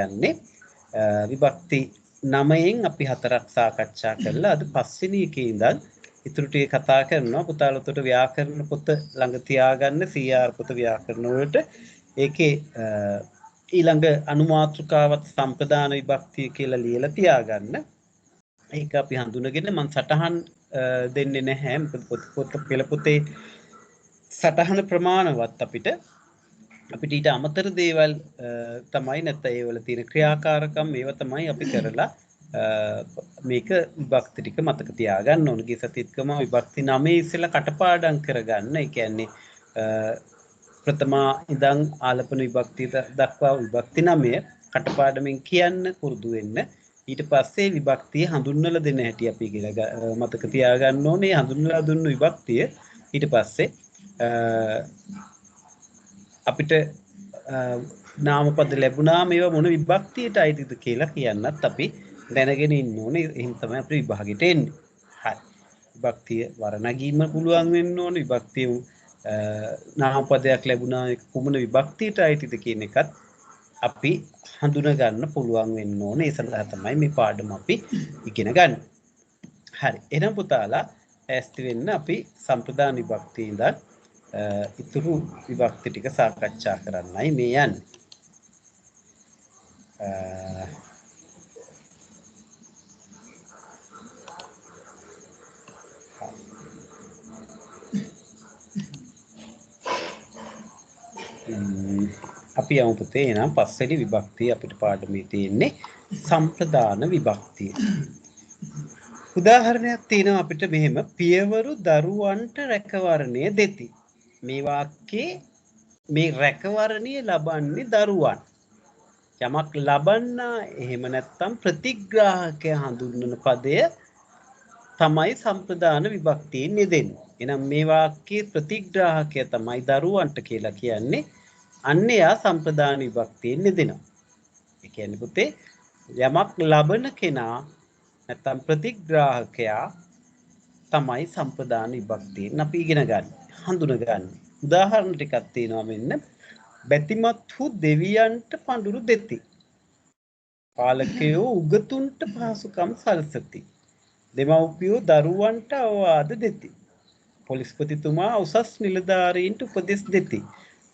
යන්නේ විභක්ති 9න් අපි 4ක් සාකච්ඡා කළා. අද 5 වෙනි එකේ ඉඳන් ඉතුරු ටික කතා කරනවා. පුතාලතට ව්‍යාකරණ පොත ළඟ තියාගන්න CR පොත ව්‍යාකරණ වලට. ඒකේ ඊළඟ අනුමාත්‍රකාවත් සම්ප්‍රදාන විභක්තිය කියලා ලියලා තියාගන්න. ඒක අපි හඳුනගෙන මම සටහන් දෙන්නේ නැහැ. මොකද පොත පෙළ පොතේ සටහන ප්‍රමාණවත් අපිට ඊට අමතර දේවල් තමයි නැත්නම් ඒවල තියෙන ක්‍රියාකාරකම් මේවා තමයි අපි කරලා මේක විභක්ති ටික මතක තියාගන්න ඕන. ගිය සතියේම විභක්ති 9 ඉස්සෙල්ලා කටපාඩම් කරගන්න. ඒ කියන්නේ ප්‍රථමා ඉඳන් ආලපන විභක්තිය දක්වා විභක්ති 9 කටපාඩමින් කියන්න පුරුදු වෙන්න. ඊට පස්සේ විභක්තිය හඳුන්වලා දෙන හැටි අපි මතක තියාගන්න ඕනේ. හඳුන්වලා දුන්නු විභක්තිය ඊට පස්සේ අපිට නාමපද ලැබුණා මේවා මොන විභක්තියට අයිතිද කියලා කියන්නත් අපි දැනගෙන ඉන්න ඕනේ. එහෙනම් තමයි අපිට විභාගෙට එන්නේ. හරි. විභක්තිය වර්ණගීම පුළුවන් වෙන්න ඕනේ. විභක්තිය නාමපදයක් ලැබුණා කුමන විභක්තියට අයිතිද කියන එකත් අපි හඳුනා ගන්න පුළුවන් වෙන්න ඕනේ. ඒ සඳහා තමයි මේ පාඩම අපි ඉගෙන ගන්න. හරි. එහෙනම් පුතාලා ඇස්ති වෙන්න අපි සම්ප්‍රදාන විභක්තිය ඉඳන් ඉතුරු විභක්ති ටික සාකච්ඡා කරන්නයි මේ යන්නේ. අපි යමු පුතේ එහෙනම් පස්වෙනි විභක්තිය අපිට පාඩමේ තියෙන්නේ සම්ප්‍රදාන විභක්තිය. උදාහරණයක් තියෙනවා අපිට මෙහෙම පියවරු දරුවන්ට රැකවරණය දෙති. මේ වාක්‍යයේ මේ රැකවරණය ලබන්නේ දරුවන්. යමක් ලබන්නා එහෙම නැත්නම් ප්‍රතිග්‍රාහකය හඳුන්වන පදය තමයි සම්ප්‍රදාන විභක්තියෙන් යෙදෙන්නේ. එහෙනම් මේ වාක්‍යයේ ප්‍රතිග්‍රාහකය තමයි දරුවන්ට කියලා කියන්නේ. අන්න එයා සම්ප්‍රදාන විභක්තියෙන් යෙදෙනවා. ඒ කියන්නේ පුතේ යමක් ලබන කෙනා නැත්නම් ප්‍රතිග්‍රාහකයා තමයි සම්ප්‍රදාන විභක්තියෙන් අපි ඉගෙන ගන්න. හඳුනගන්නේ. උදාහරණ ටිකක් තියෙනවා මෙන්න. බැතිමත්හු දෙවියන්ට පඳුරු දෙති. පාලකයෝ උගතුන්ට පහසුකම් සලසති. දෙමව්පියෝ දරුවන්ට අවවාද දෙති. පොලිස්පතිතුමා උසස් නිලධාරීන්ට උපදෙස් දෙති.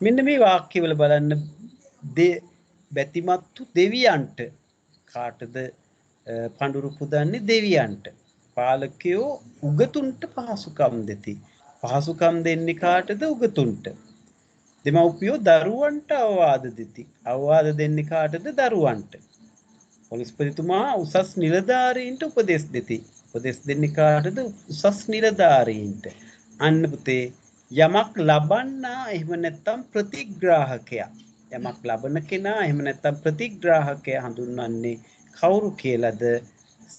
මෙන්න මේ වාක්‍යවල බලන්න බැතිමත්හු දෙවියන්ට කාටද පඳුරු පුදන්නේ දෙවියන්ට. පාලකයෝ උගතුන්ට පහසුකම් දෙති. පහසුකම් දෙන්නේ කාටද උගතුන්ට. දෙමව්පියෝ දරුවන්ට අවවාද දෙති. අවවාද දෙන්නේ කාටද දරුවන්ට. පොලිස්පතිතුමා උසස් නිලධාරීන්ට උපදෙස් දෙති. උපදෙස් දෙන්නේ කාටද උසස් නිලධාරීන්ට. අන්න පුතේ යමක් ලබන්නා එහෙම නැත්නම් ප්‍රතිග්‍රාහකයා. යමක් ලබන කෙනා එහෙම නැත්නම් ප්‍රතිග්‍රාහකයා හඳුන්වන්නේ කවුරු කියලාද?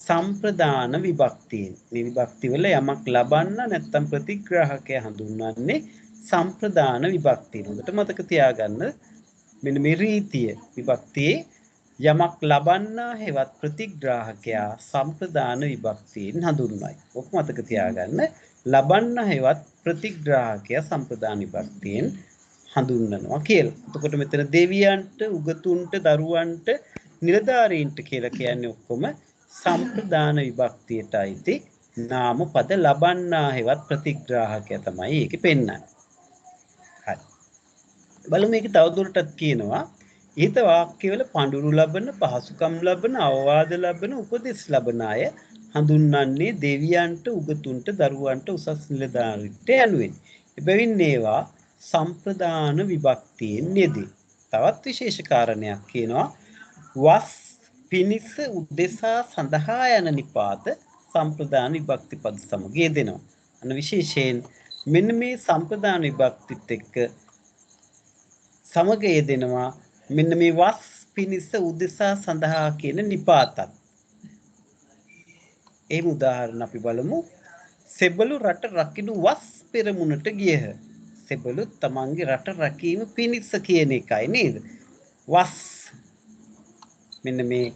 සම්ප්‍රදාන විභක්තියෙන්. මේ විභක්තිවල යමක් ලබන්න නැත්නම් ප්‍රතිග්‍රාහකයා හඳුන්වන්නේ සම්ප්‍රදාන විභක්තිය. උකට මතක තියාගන්න මෙන්න මේ රීතිය. විභක්තියේ යමක් ලබන්නා හෙවත් ප්‍රතිග්‍රාහකයා සම්ප්‍රදාන විභක්තියෙන් හඳුන්වයි. ඔක මතක තියාගන්න. ලබන්න හෙවත් ප්‍රතිග්‍රාහකයා සම්ප්‍රදාන විභක්තියෙන් හඳුන්වනවා කියලා. එතකොට මෙතන දෙවියන්ට, උගතුන්ට, දරුවන්ට, නිලධාරීන්ට කියලා කියන්නේ ඔක්කොම සම්ප්‍රදාන විභක්තියට අයිති නාම පද ලබන්නා හෙවත් ප්‍රතිග්‍රාහකයා තමයි ඒකේ පෙන්නන්නේ. හරි. බලමු මේක තවදුරටත් කියනවා ඊත වාක්‍යවල පඳුරු ලබන, පහසුකම් ලබන, අවවාද ලබන, උපදෙස් ලබන අය හඳුන්වන්නේ දෙවියන්ට, උගතුන්ට, දරුවන්ට, උසස් නිලධාරීන්ට යනුවෙන්. එබැවින් ඒවා සම්ප්‍රදාන විභක්තියෙන් යෙදේ. තවත් විශේෂ කාරණයක් කියනවා වස් පිනිස උදෙසා සඳහා යන නිපාත සම්ප්‍රදාන විභක්ති පද සමග යෙදෙනවා. අන්න විශේෂයෙන් මෙන්න මේ සම්ප්‍රදාන විභක්තිත් එක්ක සමග යෙදෙනවා මෙන්න මේ වස් පිනිස උදෙසා සඳහා කියන නිපාතත්. ඒ උදාහරණ අපි බලමු. සෙබළු රට රකින්න වස් පෙරමුණට ගියහ. සෙබළු තමන්ගේ රට රැකීම පිණිස කියන එකයි නේද? වස් මෙන්න මේ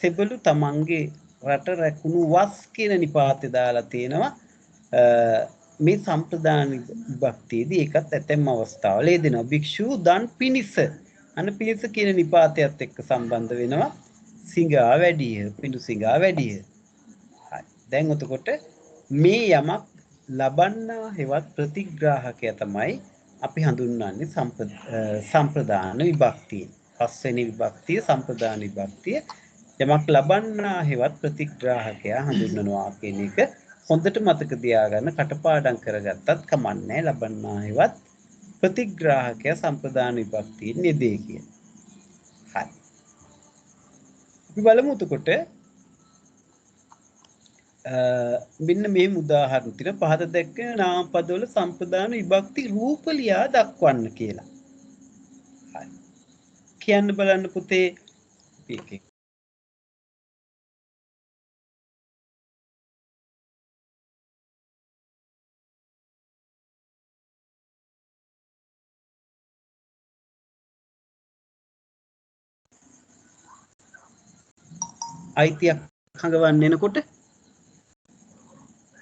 සෙබළු තමන්ගේ රට රැකුණු වස් කියන නිපාතේ දාලා තියෙනවා. මේ සම්ප්‍රදාන විභක්තියේදී ඒකත් ඇතැම් අවස්ථාවල යෙදෙනවා. භික්ෂුව දන් පිණිස අන්න පිණිස කියන නිපාතයත් එක්ක සම්බන්ධ වෙනවා සිඟා වැඩිය පිඬු සිඟා වැඩිය. හරි. දැන් එතකොට මේ යමක් ලබන්නා හෙවත් ප්‍රතිග්‍රාහකය තමයි අපි හඳුන්වන්නේ සම්ප්‍රදාන විභක්තිය. පස්වෙනි විභක්තිය සම්ප්‍රදාන විභක්තිය. යමක් ලබන්නා හෙවත් ප්‍රතිග්‍රාහකයා හඳුන්වනවා කියන එක හොඳට මතක තියාගන්න කටපාඩම් කරගත්තත් කමන්නේ ලබන්නා හෙවත් ප්‍රතිග්‍රාහකයා සම්ප්‍රදාන විභක්තියෙන් යෙදේ කියන. හරි. අපි බලමු එතකොට මෙන්න මේ උදාහරණ තියෙන පහත දැක්කේ නාම පදවල සම්ප්‍රදාන විභක්ති රූප ලියා දක්වන්න කියලා. හරි. කියන්න බලන්න පුතේ මේකේ. අයිතියක් හඟවන්න එනකොට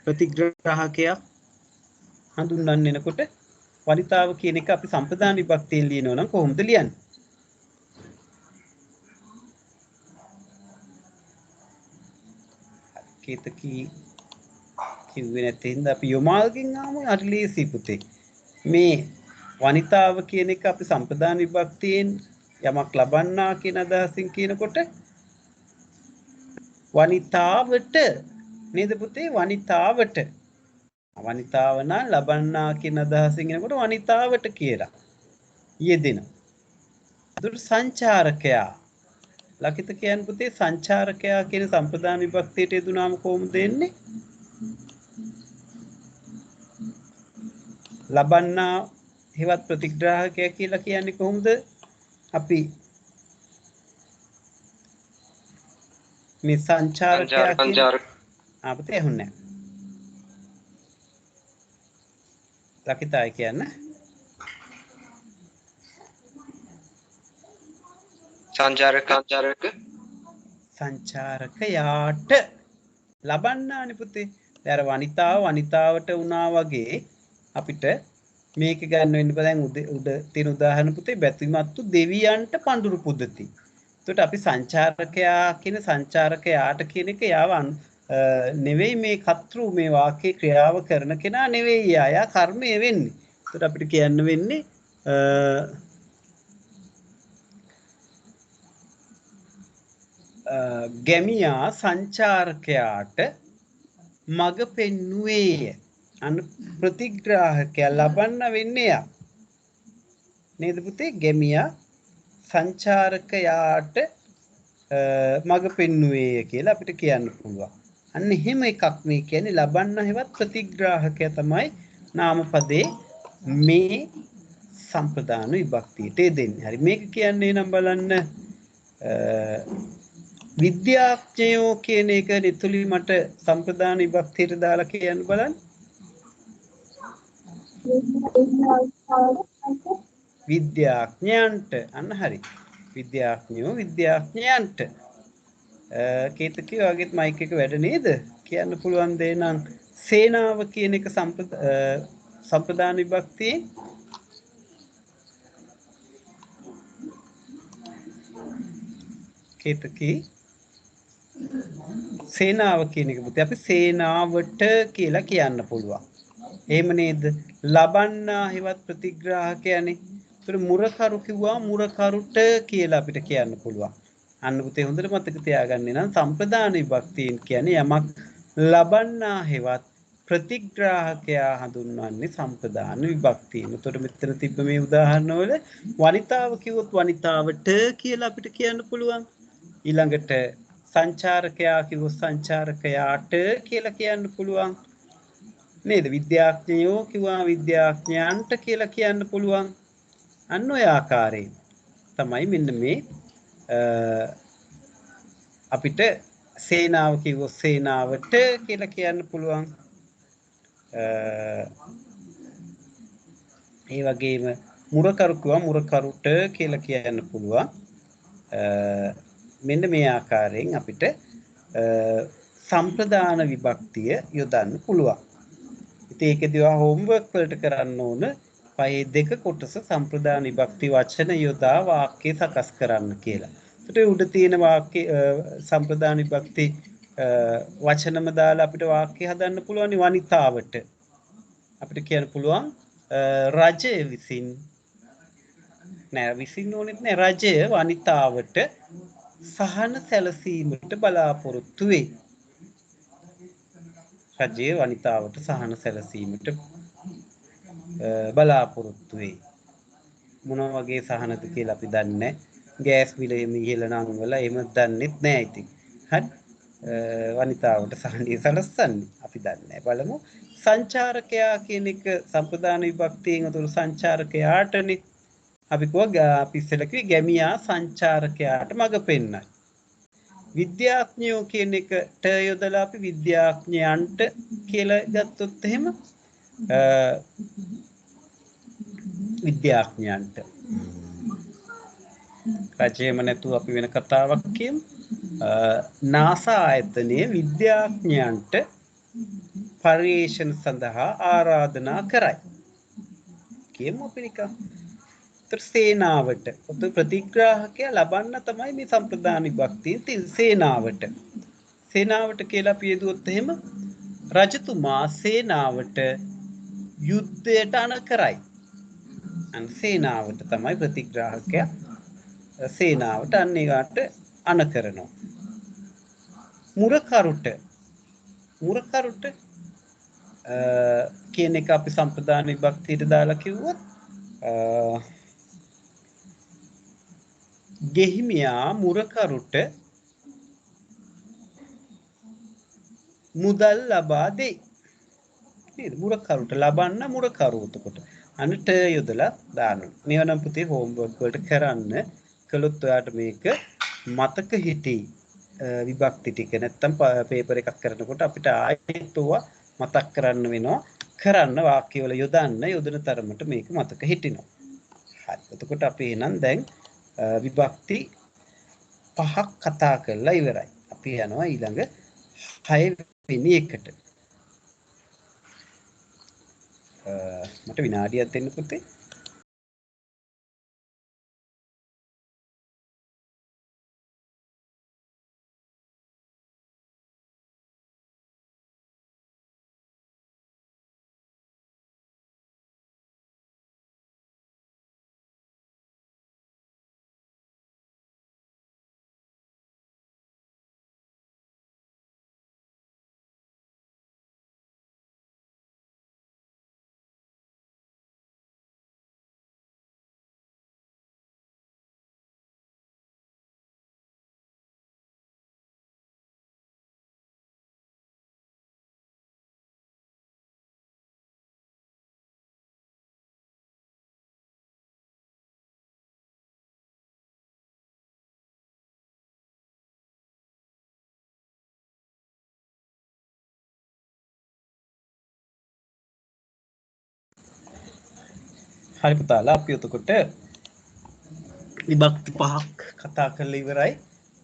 ප්‍රතිග්‍රාහකයා හඳුන්වන්න එනකොට වනිතාව කියන එක අපි සම්ප්‍රදාන විභක්තියෙන් ලියනවා නම් කොහොමද ලියන්නේ? කීතකී කිව්වේ නැති හින්දා අපි යොමාල්ගෙන් ආමු අර ලේසි පුතේ. මේ වනිතාව කියන එක අපි සම්ප්‍රදාන විභක්තියෙන් යමක් ලබන්නා කියන අදහසින් කියනකොට වනිතාවට නේද පුතේ වනිතාවට වනිතාව නම් ලබන්නා කියන අදහසින් එනකොට වනිතාවට කියලා යෙදෙනවා. අදුර සංචාරකයා ලකිත කියන්නේ පුතේ සංචාරකයා කියන සම්ප්‍රදාන විභක්තියට යෙදුනාම කොහොමද එන්නේ? ලබන්නා හෙවත් ප්‍රතිග්‍රාහකයා කියලා කියන්නේ කොහොමද? අපි මේ සංචාරකයා අපිට ඇහුන්නේ නැහැ. ලකිතයි කියන්නේ සංචාරකයාට ලබන්නානේ පුතේ. දැන් අර වනිතාවට වුණා වගේ අපිට මේක ගන්න වෙන්න බෑ. දැන් උඩ තියෙන උදාහරණ පුතේ බැතිමත්තු දෙවියන්ට පඳුරු පුදති. එතකොට අපි සංචාරකයා කියන සංචාරකයාට කියන එක යාව නෙවෙයි මේ කතෘ මේ වාක්‍යයේ ක්‍රියාව කරන කෙනා නෙවෙයි යා කර්මය වෙන්නේ. එතකොට අපිට කියන්න වෙන්නේ ගැමියා සංචාරකයාට මඟ පෙන්නුවේය. අන්න ප්‍රතිග්‍රාහකයා ලබන්න වෙන්නේ යා. නේද පුතේ? ගැමියා සංචාරකයාට මඟ පෙන්නුවේය කියලා අපිට කියන්න පුළුවන්. අන්න එහෙම එකක් මේ කියන්නේ ලබන්න හෙවත් ප්‍රතිග්‍රාහකයා තමයි නාමපදේ මේ සම්ප්‍රදාන විභක්තියට දෙන්නේ. හරි මේක කියන්නේ නම් බලන්න විද්‍යාඥයෝ කියන එක නිතුලි මට සම්ප්‍රදාන විභක්තියට දාලා කියන්න බලන්න. විද්‍යාඥයන්ට අන්න හරි. විද්‍යාඥයෝ විද්‍යාඥයන්ට කේතකී වගේත් මයික් එක වැඩ නේද? කියන්න පුළුවන් දේ නම් සේනාව කියන එක සම්ප්‍රදාන විභක්තියේ කේතකී සේනාව කියන එක පුතේ අපි සේනාවට කියලා කියන්න පුළුවන්. එහෙම නේද? ලබන්නා හෙවත් ප්‍රතිග්‍රාහකයනේ. ඒතර මුරකරු කිව්වා මුරකරුට කියලා අපිට කියන්න පුළුවන්. අන්න පුතේ හොඳට මතක තියාගන්න නම් සම්ප්‍රදාන විභක්තියෙන් කියන්නේ යමක් ලබන්නා හෙවත් ප්‍රතිග්‍රාහකයා හඳුන්වන්නේ සම්ප්‍රදාන විභක්තියෙන්. එතකොට මෙතන තිබ්බ මේ උදාහරණවල වනිතාව කිව්වොත් වනිතාවට කියලා අපිට කියන්න පුළුවන්. ඊළඟට සංචාරකයා කිව්වොත් සංචාරකයාට කියලා කියන්න පුළුවන්. නේද? විද්‍යාඥයෝ කිව්වා විද්‍යාඥයන්ට කියලා කියන්න පුළුවන්. අන්න ඔය ආකාරයෙන් තමයි මෙන්න මේ අපිට සේනාව කිව්වොත් සේනාවට කියලා කියන්න පුළුවන්. ඒ වගේම මුරකරු කිව්වා මුරකරුට කියලා කියන්න පුළුවන්. මෙන්න මේ ආකාරයෙන් අපිට සම්ප්‍රදාන විභක්තිය යොදන්න පුළුවන්. ඉතින් ඒකදී හෝම්වර්ක් වලට කරන්න ඕන පහේ දෙක කොටස සම්ප්‍රදාන විභක්ති වචන යොදා වාක්‍ය සකස් කරන්න කියලා. ඒකට උඩ තියෙන වාක්‍ය සම්ප්‍රදාන විභක්ති වචනම දාලා අපිට වාක්‍ය හදන්න පුළුවන් වනිතාවට. අපිට කියන්න පුළුවන් රජය විසින් නෑ විසින් ඕනෙත් නෑ රජය වනිතාවට සහන සැලසීමට බලාපොරොත්තු වේ. රජයේ වනිතාවට සහන සැලසීමට බලාපොරොත්තු වේ. මොන වගේ සහනද කියලා අපි දන්නේ ගෑස් බිල එහෙම ඉහළ නම් වල එහෙම දන්නෙත් නෑ ඉතින්. හරි. වනිතාවට සහනය සැලසන්නේ අපි දන්නේ බලමු. සංචාරකයා කියන එක සම්ප්‍රදාන විභක්තියෙන් උතුරු සංචාරකයාටනේ අපි අපි ඉස්සෙල්ලා කිව්වේ ගැමියා සංචාරකයාට මඟ පෙන්නයි. විද්‍යාඥයෝ කියන එකට යොදලා අපි විද්‍යාඥයන්ට කියලා ගත්තොත් එහෙම විද්‍යාඥයන්ට රජයම නැතුව අපි වෙන කතාවක් කියමු. නාසා ආයතනයේ විද්‍යාඥයන්ට පර්යේෂණ සඳහා ආරාධනා කරයි. කියමු අපි නිකන්. සේනාවට ප්‍රතිග්‍රාහකයා ලබන්න තමයි මේ සම්ප්‍රදාන විභක්තිය තියෙන්නේ සේනාවට. සේනාවට කියලා අපි යදුවොත් එහෙම රජතුමා සේනාවට යුද්ධයට අණ කරයි. අන් සේනාවට තමයි ප්‍රතිග්‍රාහකයා සේනාවට අන්න ඒකට අණ කරනවා. මුරකරුට කියන එක අපි සම්ප්‍රදාන විභක්තියට දාලා කිව්වොත් ගෙහිමියා මුරකරුට මුදල් ලබා දෙයි. නේද? මුරකරුට ලබන්න මුරකරු එතකොට. අනිට යොදලා දානවා. මේවා නම් පුතේ හෝම්වර්ක් වලට කරන්න. කළොත් ඔයාට මේක මතක හිටි විභක්ති ටික නැත්තම් පේපර් එකක් කරනකොට අපිට ආයෙත් ඔවා මතක් කරන්න වෙනවා. කරන්න වාක්‍ය වල යොදන තරමට මේක මතක හිටිනවා. හරි. එතකොට අපි එහෙනම් දැන් විභක්ති 5ක් කතා කරලා ඉවරයි. අපි යනවා ඊළඟ 6 වෙනි එකට. මට විනාඩියක් දෙන්න පුතේ. හරි පුතාලා අපි එතකොට විභක්ති 5ක් කතා කරලා ඉවරයි.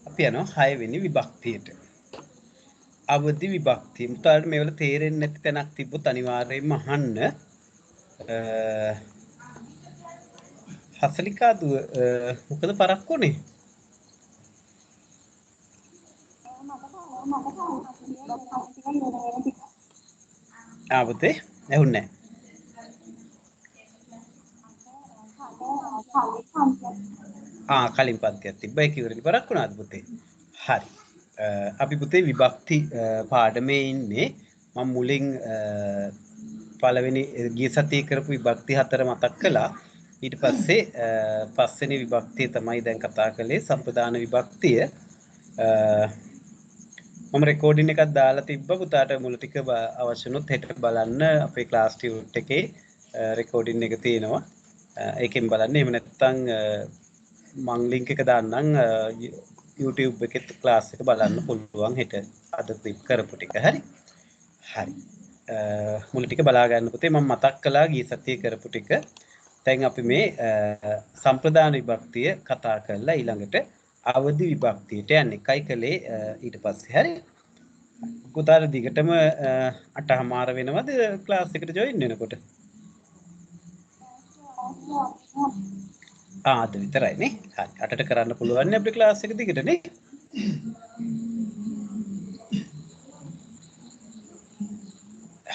අපි යනවා 6 වෙනි විභක්තියට. අවදි විභක්තිය. පුතාලට මේවල තේරෙන්නේ නැති තැනක් තිබ්බොත් අනිවාර්යයෙන්ම අහන්න. හසලිකා දුව මොකද පරක්කුනේ? පුතේ ඇහුන්නේ නැහැ. කලින් පන්තියක් තිබ්බා ඒක ඉවරනේ පරක්කුණාද පුතේ? හරි. අපි පුතේ විභක්ති පාඩමේ ඉන්නේ. මම මුලින් පළවෙනි ගිය සතියේ කරපු විභක්ති 4 මතක් කළා. ඊට පස්සේ පස්වෙනි විභක්තිය තමයි දැන් කතා කළේ සම්ප්‍රදාන විභක්තිය. මම රෙකෝඩින් එකක් දාලා තිබ්බා පුතාට මුල ටික අවශ්‍ය වුණොත් හෙට බලන්න අපේ ක්ලාස් ටියුට් එකේ රෙකෝඩින් එක තියෙනවා. ඒකෙන් බලන්න. එහෙම නැත්නම් මං ලින්ක් එක දාන්නම් YouTube එකේ ක්ලාස් එක බලන්න පුළුවන් හෙට අද ක්ලිප් කරපු ටික. හරි. හරි. මුල ටික බලා ගන්න පුතේ. මම මතක් කළා ගිය සතියේ කරපු ටික. දැන් අපි මේ සම්ප්‍රදාන විභක්තිය කතා කරලා ඊළඟට අවදි විභක්තියට යන්නේ. එකයි කලේ ඊට පස්සේ. හරි. පුතාට දිගටම 8:00 වෙනවද ක්ලාස් එකට ජොයින් වෙනකොට? අද විතරයි නේ. හරි. 8ට කරන්න පුළුවන් නේ අපේ ක්ලාස් එක දිගට නේ.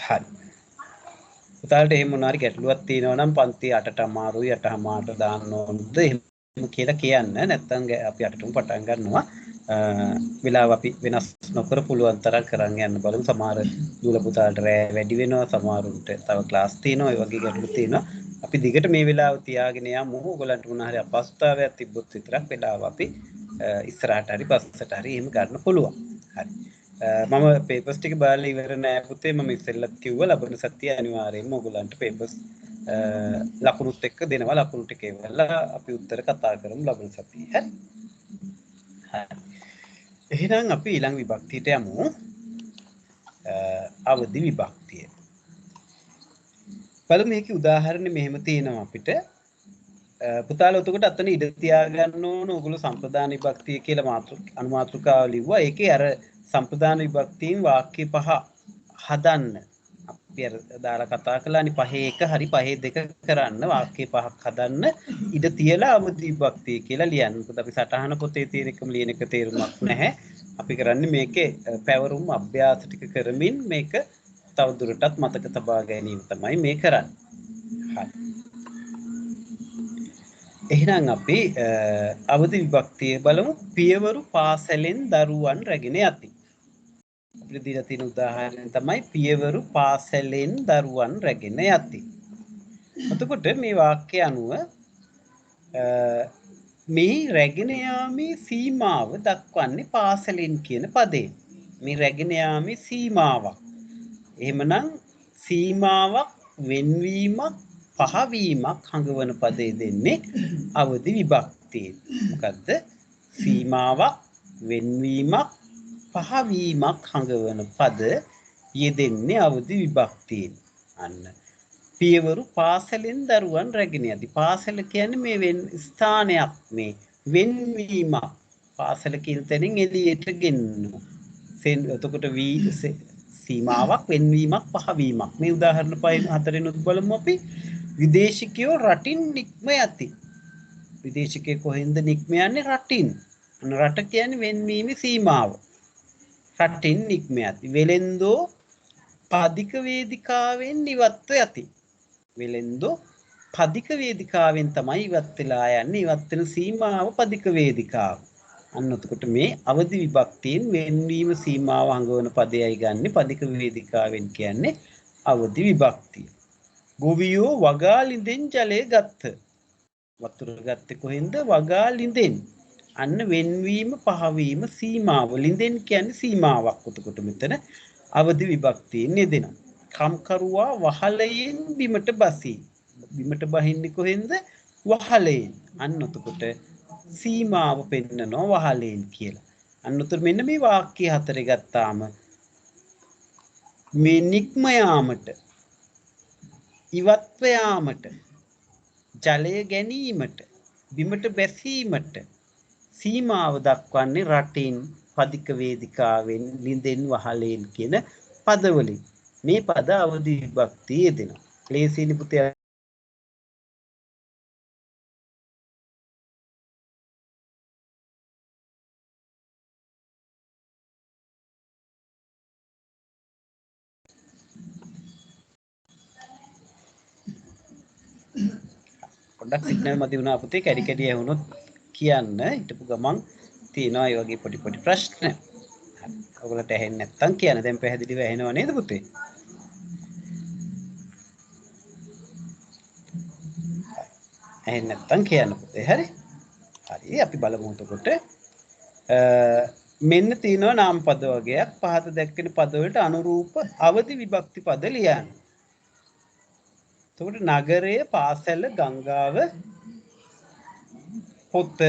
හරි. පුතාලට එහෙම මොනවා හරි ගැටලුවක් තියෙනවා නම් පන්ති 8ට අමාරුයි 8:00ට දාන්න ඕනද එහෙම කියලා කියන්න. නැත්නම් අපි 8ටම පටන් ගන්නවා. වෙලාව අපි වෙනස් නොකර පුළුවන් තරම් කරන් යන්න බලමු. සමහර දූල පුතාලට රෑ වැඩි වෙනවා. සමහරුන්ට තව ක්ලාස් තියෙනවා. ඒ වගේ ගැටලු තියෙනවා. අපි දිගට මේ වෙලාව තියාගෙන යමු. ඔයගලන්ට මොනවා හරි අපහසුතාවයක් තිබ්බොත් විතරක් වෙලාව අපි ඉස්සරහට හරි පස්සට හරි එහෙම ගන්න පුළුවන්. හරි. මම පේපර්ස් ටික බලලා ඉවර නෑ පුතේ. මම ඉස්සෙල්ලත් කිව්වා ලබන සතිය අනිවාර්යයෙන්ම ඔයගලන්ට පේපර්ස් ලකුණුත් එක්ක දෙනවා. ලකුණු ටික එවලා අපි උත්තර කතා කරමු ලබන සතියේ. හරි. එහෙනම් අපි ඊළඟ විභක්තියට යමු. අවදි විභක්තිය. බලමු මේකේ උදාහරණ මෙහෙම තියෙනවා අපිට. පුතාලා එතකොට අතන ඉඳ තියාගන්න ඕන ඔයගොල්ලෝ සම්ප්‍රදාන විභක්තිය කියලා අනුමාතෘකාව ලිව්වා. ඒකේ අර සම්ප්‍රදාන විභක්තියෙන් වාක්‍ය පහ හදන්න. අපි අර දාලා කතා කළානේ පහේ එක හරි පහේ දෙක කරන්න වාක්‍ය පහක් හදන්න ඉඳ තියලා අවදි විභක්තිය කියලා ලියන්න. මොකද අපි සටහන පොතේ තියෙන එකම ලියන එක තේරුමක් නැහැ. අපි කරන්නේ මේකේ පැවරුම් අභ්‍යාස ටික කරමින් මේක තවදුරටත් මතක තබා ගැනීම තමයි මේ කරන්නේ. හරි. එහෙනම් අපි අවදි විභක්තිය බලමු. පියවරු පාසලෙන් දරුවන් රැගෙන යති. අපිට දීලා තියෙන උදාහරණය තමයි පියවරු පාසලෙන් දරුවන් රැගෙන යති. එතකොට මේ වාක්‍ය අනුව මේ රැගෙන යාමේ සීමාව දක්වන්නේ පාසලෙන් කියන පදයෙන්. මේ රැගෙන යාමේ සීමාවක්. එහෙමනම් සීමාවක් වෙන්වීමක් පහවීමක් හඟවන පදේ දෙන්නේ අවදි විභක්තියෙන්. මොකද්ද? සීමාවක් වෙන්වීමක් පහවීමක් හඟවන පද යෙදෙන්නේ අවදි විභක්තියෙන්. අන්න පියවරු පාසලෙන් දරුවන් රැගෙන යති. පාසල කියන්නේ මේ වෙන ස්ථානයක් මේ වෙන්වීමක්. පාසල කියන තැනින් එළියට ගෙන්නනවා. එතකොට සීමාවක් වෙන්වීමක් පහවීමක්. මේ උදාහරණ පහෙන් හතරෙනුත් බලමු අපි. විදේශිකයෝ රටින් නික්ම යති. විදේශිකයෙක් කොහෙන්ද නික්ම යන්නේ? රටින්. රට කියන්නේ වෙන්වීමේ සීමාව. රටින් නික්ම යති. වෙලෙන්දෝ පදික වේදිකාවෙන් ඉවත්ව යති. වෙලෙන්දෝ පදික වේදිකාවෙන් තමයි ඉවත් වෙලා යන්නේ. ඉවත් වෙන සීමාව පදික වේදිකාව. අන්න එතකොට මේ අවදි විභක්තියෙන් වෙන්වීම සීමාව හඟවන පදයයි ගන්න. පදික වේදිකාවෙන් කියන්නේ අවදි විභක්තිය. ගොවියෝ වගාලින්දෙන් ජලය ගත්ත. වතුර ගත්තේ කොහෙන්ද? වගාලින්දෙන්. අන්න වෙන්වීම පහවීම සීමාව. ලින්දෙන් කියන්නේ සීමාවක්. එතකොට මෙතන අවදි විභක්තියෙන් යෙදෙනවා. කම්කරුවා වහලයෙන් බිමට බසී. බිමට බහින්නේ කොහෙන්ද? වහලයෙන්. අන්න එතකොට සීමාව පෙන්නනවා වහලයෙන් කියලා. අන්න උතර මෙන්න මේ වාක්‍ය හතරේ ගත්තාම මේ නික්ම යාමට, ඉවත්ව යාමට, ජලය ගැනීමට, බිමට බැසීමට සීමාව දක්වන්නේ රටින්, පදික වේදිකාවෙන්, ලිඳෙන්, වහලෙන් කියන පදවලින්. මේ පද අවදි විභක්තිය යෙදෙනවා. ලේසියිනේ පුතේ. පොඩ්ඩක් සිග්නල් මදි වුණා පුතේ. කැඩි කැඩි ඇහුනොත් කියන්න. හිටපු ගමන් තියෙනවා ඒ වගේ පොඩි පොඩි ප්‍රශ්න. හරි. ඔයගොල්ලන්ට ඇහෙන්නේ නැත්තම් කියන්න. දැන් පැහැදිලිව ඇහෙනව නේද පුතේ? ඇහෙන්නේ නැත්තම් කියන්න පුතේ. හරි. හරි. අපි බලමු එතකොට. මෙන්න තියෙනවා නාම පද වර්ගයක්. පහත දැක්වෙන පද වලට අනුරූප අවදි විභක්ති පද ලියන්න. එතකොට නගරය, පාසල, ගංගාව, පොත,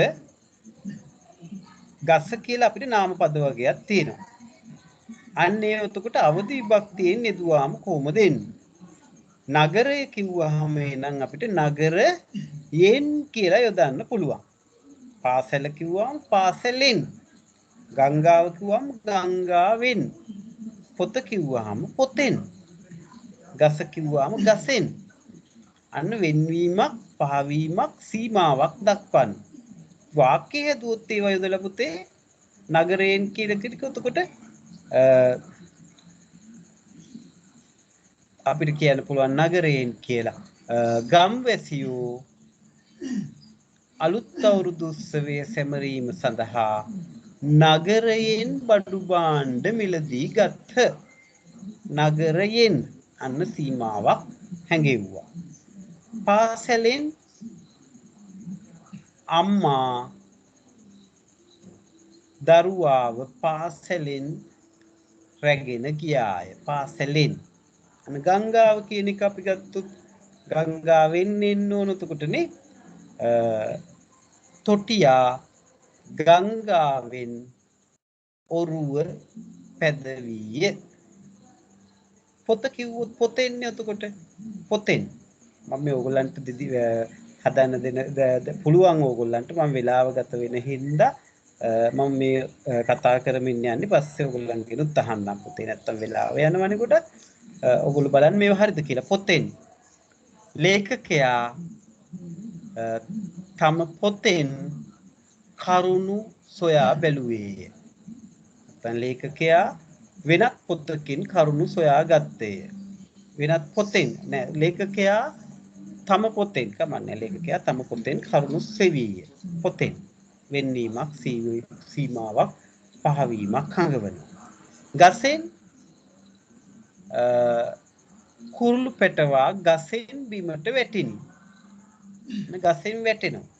ගස කියලා අපිට නාම පද වර්ගයක් තියෙනවා. අන්න ඒ එතකොට අවදි විභක්තියෙන් යෙදුවාම කොහොමද එන්නේ? නගරය කිව්වහම එහෙනම් අපිට නගරයෙන් කියලා යොදන්න පුළුවන්. පාසල කිව්වම පාසලෙන්. ගංගාව කිව්වම ගංගාවෙන්. පොත කිව්වහම පොතෙන්. ගස කිව්වම ගසෙන්. අන්න වෙන්වීමක් පහවීමක් සීමාවක් දක්වන්න. වාක්‍යය හැදුවොත් ඒවා යොදලා පුතේ නගරයෙන් කියන ටික එතකොට අපිට කියන්න පුළුවන් නගරයෙන් කියලා. ගම්වැසියෝ අලුත් අවුරුදු උත්සවය සැමරීම සඳහා නගරයෙන් බඩු භාණ්ඩ මිලදී ගත්හ. නගරයෙන් අන්න සීමාවක් හැඟෙව්වා. පාසලෙන් අම්මා දරුවාව පාසලෙන් රැගෙන ගියාය. පාසලෙන් අන්න ගංගාව කියන එක අපි ගත්තොත් ගංගාවෙන් එන්න ඕන එතකොටනේ තොටියා ගංගාවෙන් ඔරුව පැදවිය. පොත කිව්වොත් පොතෙන් එතකොට පොතෙන් මම මේ ඕගොල්ලන්ට හදන්න දෙන පුළුවන් ඕගොල්ලන්ට මම වෙලාව ගත වෙන හින්දා මම මේ කතා කරමින් යන්නේ පස්සේ ඕගොල්ලන්ගෙනුත් අහන්නම් පොතේ නැත්තම් වෙලාව යනවනේ කොට ඕගොල්ලෝ බලන්න මේව හරිද කියලා පොතෙන් ලේඛකයා තම පොතෙන් කරුණු සොයා බැලුවේය. නැත්නම් ලේඛකයා වෙනත් පොතකින් කරුණු සොයා ගත්තේය. වෙනත් පොතෙන් නෑ ලේඛකයා තම පොතෙන් කමන්නේ ලේඛකයා තම පොතෙන් කරුණු සෙවීය. පොතෙන් වෙන්වීමක් සීමාවක් පහවීමක් හඟවනවා. ගසෙන් කුරුළු පැටවා ගසෙන් බිමට වැටිනි. ගසෙන් වැටෙනවා.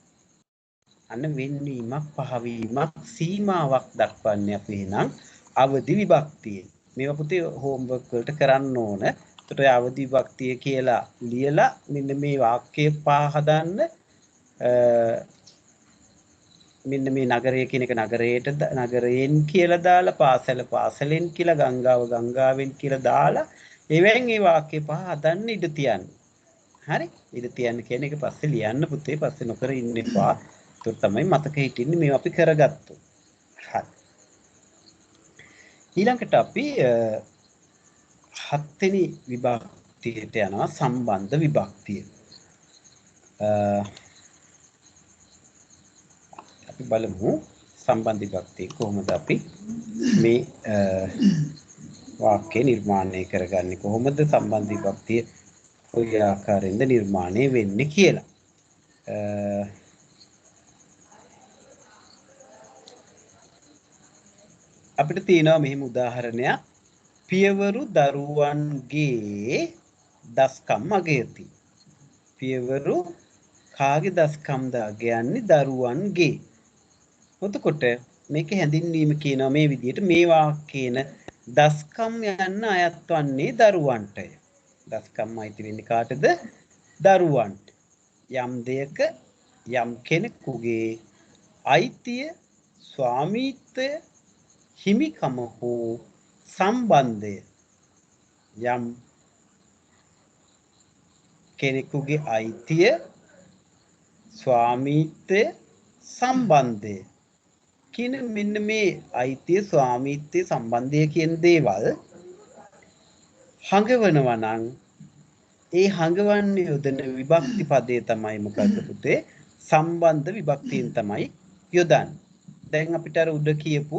අන්න වෙන්වීමක් පහවීමක් සීමාවක් දක්වන්නේ අපි එහෙනම් අවදි විභක්තියෙන්. මේවා පුතේ හෝම්වර්ක් වලට කරන්න ඕන. එතකොට අවදි විභක්තිය කියලා ලියලා මෙන්න මේ වාක්‍ය පහ හදන්න මෙන්න මේ නගරය කියන එක නගරයෙන් කියලා දාලා පාසල පාසලෙන් කියලා ගංගාව ගංගාවෙන් කියලා දාලා එවෙන් මේ වාක්‍ය පහ හදන්න ඉඩ තියන්න. හරි? ඉඩ තියන්න කියන එක පස්සේ ලියන්න පුතේ පස්සේ නොකර ඉන්න එපා. ඒක තමයි මතක හිටින්නේ මේ අපි කරගත්තොත්. හරි. ඊළඟට අපි හත්වෙනි විභක්තියට යනවා සම්බන්ධ විභක්තිය. අපි බලමු සම්බන්ධ විභක්තිය කොහොමද අපි මේ වාක්‍ය නිර්මාණය කරගන්නේ කොහොමද සම්බන්ධ විභක්තිය කොයි ආකාරයෙන්ද නිර්මාණය වෙන්නේ කියලා. අපිට තියෙනවා මෙහෙම උදාහරණයක් පියවරු දරුවන්ගේ දස්කම් අගයති. පියවරු කාගේ දස්කම්ද අගයන්නේ දරුවන්ගේ. එතකොට මේක හැඳින්වීම කියනවා මේ විදිහට මේවා කියන දස්කම් යන්න අයත් වන්නේ දරුවන්ටය. දස්කම් අයිති වෙන්නේ කාටද? දරුවන්ට. යම් දෙයක යම් කෙනෙකුගේ අයිතිය ස්වාමීත්වය හිමිකම හෝ සම්බන්ධය යම් කෙනෙකුගේ අයිතිය ස්වාමීත්වය සම්බන්ධය කියන මෙන්න මේ අයිතිය ස්වාමීත්වය සම්බන්ධය කියන දේවල් හඟවනවා නම් ඒ හඟවන්නේ යොදන විභක්ති පදේ තමයි මොකද්ද පුතේ? සම්බන්ධ විභක්තියෙන් තමයි යොදන්නේ. දැන් අපිට අර උඩ කියපු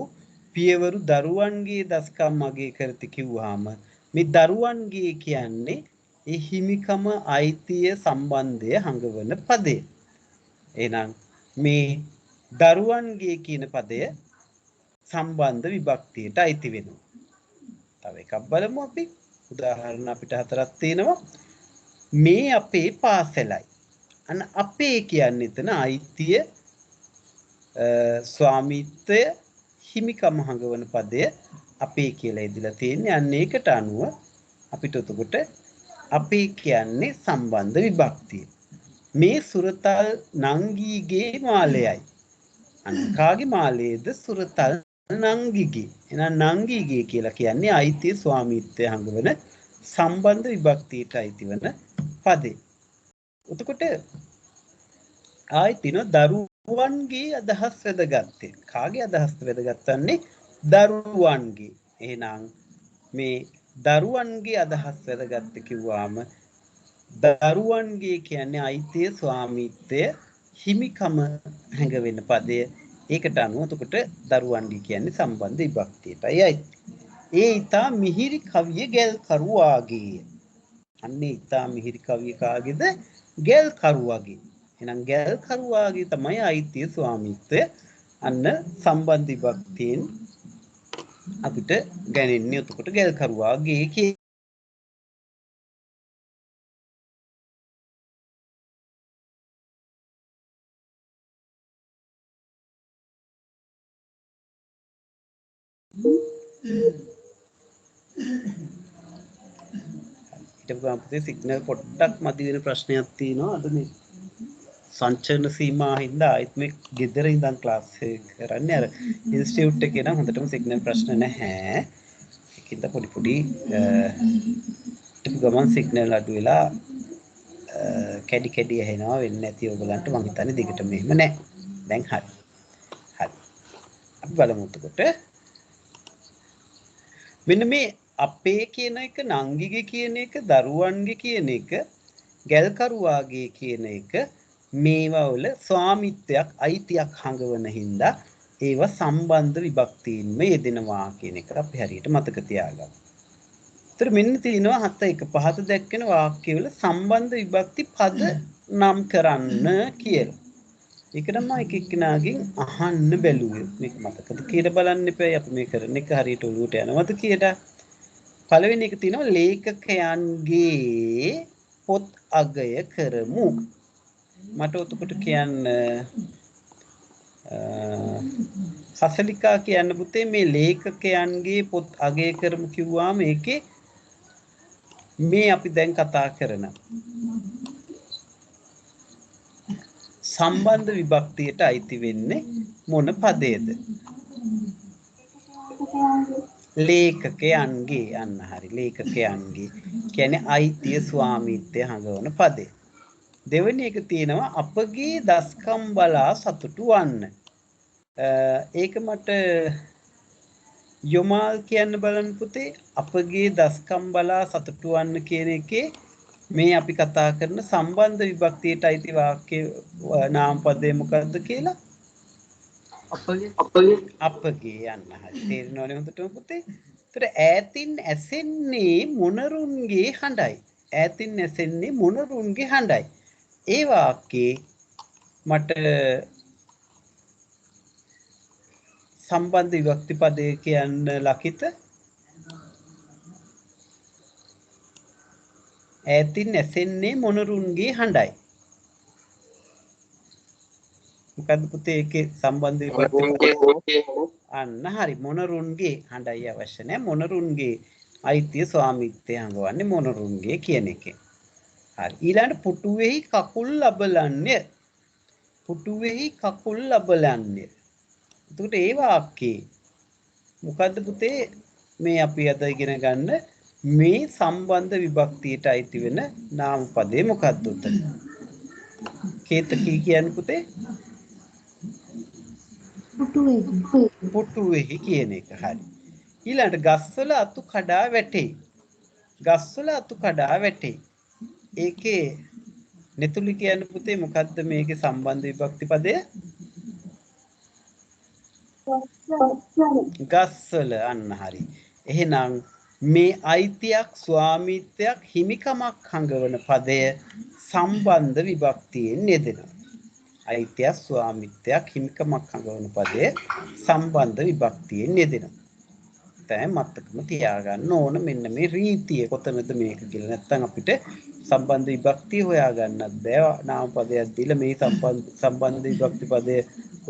පියවරු දරුවන්ගේ දස්කම් අගය කරති කිව්වහම මේ දරුවන්ගේ කියන්නේ ඒ හිමිකම අයිතිය සම්බන්ධය හඟවන පදේ. එහෙනම් මේ දරුවන්ගේ කියන පදය සම්බන්ධ විභක්තියට අයිති වෙනවා. තව එකක් බලමු අපි. උදාහරණ අපිට හතරක් තියෙනවා. මේ අපේ පාසලයි. අන්න අපේ කියන්නේ එතන අයිතිය ස්වාමීත්වය හිමිකම හඟවන පදය අපේ කියලා ඉදලා තියෙන්නේ. අන්න ඒකට අනුව අපිට උතකොට අපේ කියන්නේ සම්බන්ධ විභක්තිය. මේ සුරතල් නංගීගේ මාලයයි. අන්න කාගේ මාලයේද? සුරතල් නංගිගේ. එහෙනම් නංගිගේ කියලා කියන්නේ අයිතිය ස්වාමීත්වය හඟවන සම්බන්ධ විභක්තියට අයිති වන පදේ. එතකොට ආයිතින දරුවන්ගේ අදහස් වැදගත්තේ. කාගේ අදහස් වැදගත්න්නේ? දරුවන්ගේ. එහෙනම් මේ දරුවන්ගේ අදහස් වැදගත් කිව්වාම දරුවන්ගේ කියන්නේ අයිතිය ස්වාමිත්වය හිමිකම හැඟවෙන පදය. ඒකට අනුව එතකොට දරුවන්ගේ කියන්නේ සම්බන්ධ විභක්තියටයි අයිති. ඒ ඊතා මිහිරි කවිය ගැල් කරුවාගේ. අන්නේ ඊතා මිහිරි කවිය කාගේද? ගැල් කරුවාගේ. එහෙනම් ගැල් කරුවාගේ තමයි අයිතිය ස්වාමිත්වය. අන්න සම්බන්ධ විභක්තියෙන් අපිට ගණන්නේ එතකොට ගැල් කරුවාගේ කිය. ඊට පස්සේ සිග්නල් පොඩ්ඩක් මදි වෙන ප්‍රශ්නයක් තියෙනවා. අද මේ සංචරණ සීමා හින්දා ආයෙත් මේ ගෙදර ඉඳන් ක්ලාස් එක කරන්නේ. අර ඉන්ස්ටිටියුට් එකේ නම් හොඳටම සිග්නල් ප්‍රශ්න නැහැ. ඒකින්ද පොඩි ගමන් සිග්නල් අඩු වෙලා කැඩි කැඩි ඇහෙනවා වෙන්නේ නැති ඔයගලන්ට මම හිතන්නේ දිගටම එහෙම නැහැ. දැන් හරි. හරි. අපි බලමු එතකොට. මෙන්න මේ අපේ කියන එක නංගිගේ කියන එක දරුවන්ගේ කියන එක ගැල්කරුවාගේ කියන එක මේවා වල ස්වාමිත්වයක් අයිතියක් හඟවන හින්දා ඒවා සම්බන්ධ විභක්තියින්ම යෙදෙනවා කියන එක අපි හරියට මතක තියාගන්න. ඒතර මෙන්න තියෙනවා 7.1 පහත දැක්වෙන වාක්‍යවල සම්බන්ධ විභක්ති පද නම් කරන්න කියලා. ඒක නම් එක එක්කෙනාගෙන් අහන්න බැලුවේ. මේක මතකද කියලා බලන්න එපා. අපි මේ කරන එක හරියට ඔලුවට යනවද කියලා. පළවෙනි එක තියෙනවා ලේඛකයන්ගේ පොත් අගය කරමු. මට උතකට කියන්න සසලිකා කියන්න පුතේ මේ ලේඛකයන්ගේ පොත් අගය කරමු කිව්වාම ඒකේ මේ අපි දැන් කතා කරන සම්බන්ධ විභක්තියට අයිති වෙන්නේ මොන පදයේද? ලේඛකයන්ගේ. අන්න හරි. ලේඛකයන්ගේ කියන්නේ අයිතිය ස්වාමිත්වය හඟවන පදේ. දෙවෙනි එක තියෙනවා අපගේ දස්කම් බලා සතුටු වන්න. ඒක මට යොමාල් කියන්න බලන්න පුතේ. අපගේ දස්කම් බලා සතුටු වන්න කියන එකේ මේ අපි කතා කරන සම්බන්ධ විභක්තියට අයිති වාක්‍ය නාමපදේ මොකද්ද කියලා? අපගේ යන්න හරි. තේරෙනවනේ හොඳටම පුතේ. ඒතර ඈතින් ඇසෙන්නේ මොනරුන්ගේ හඬයි. ඈතින් ඇසෙන්නේ මොනරුන්ගේ හඬයි. ඒ වාක්‍යේ මට සම්බන්ධ විභක්ති පදේ කියන්න ලකිත. ඈතින් ඇසෙන්නේ මොනරුන්ගේ හඬයි. මොකද්ද පුතේ ඒකේ සම්බන්ධ විභක්ති? අන්න හරි. මොනරුන්ගේ හඬයි අවශ්‍ය නැහැ. මොනරුන්ගේ අයිතිය ස්වාමිත්වය හඟවන්නේ මොනරුන්ගේ කියන එකේ. හරි. ඊළඟට පුටුවේහි කකුල් ලබලන්නේ. පුටුවේහි කකුල් ලබලන්නේ. එතකොට ඒ වාක්‍යේ මොකද්ද පුතේ මේ අපි අද ඉගෙන ගන්න මේ සම්බන්ධ විභක්තියට අයිති වෙන නාම පදේ මොකද්ද උතන? කේතකී කියන්නේ පුතේ පුටුවේහි කියන එක. හරි. ඊළඟට ගස්වල අතු කඩා වැටේ. ගස්වල අතු කඩා වැටේ. ඒකේ නෙතුලි කියන්නේ පුතේ මොකද්ද මේකේ සම්බන්ධ විභක්ති පදය? ගස්වල. අන්න හරි. එහෙනම් මේ අයිතියක් ස්වාමිත්වයක් හිමිකමක් හඟවන පදය සම්බන්ධ විභක්තියෙන් යෙදෙනවා. අයිතියක් ස්වාමිත්වයක් හිමිකමක් හඟවන පදය සම්බන්ධ විභක්තියෙන් යෙදෙනවා. දැන් මතකම තියාගන්න ඕන මෙන්න මේ රීතිය කොතනද මේක කියලා. නැත්නම් අපිට සම්බන්ධ විභක්තිය හොයාගන්නත් බෑ. නාම පදයක් දීලා මේ සම්බන්ධ විභක්ති පදය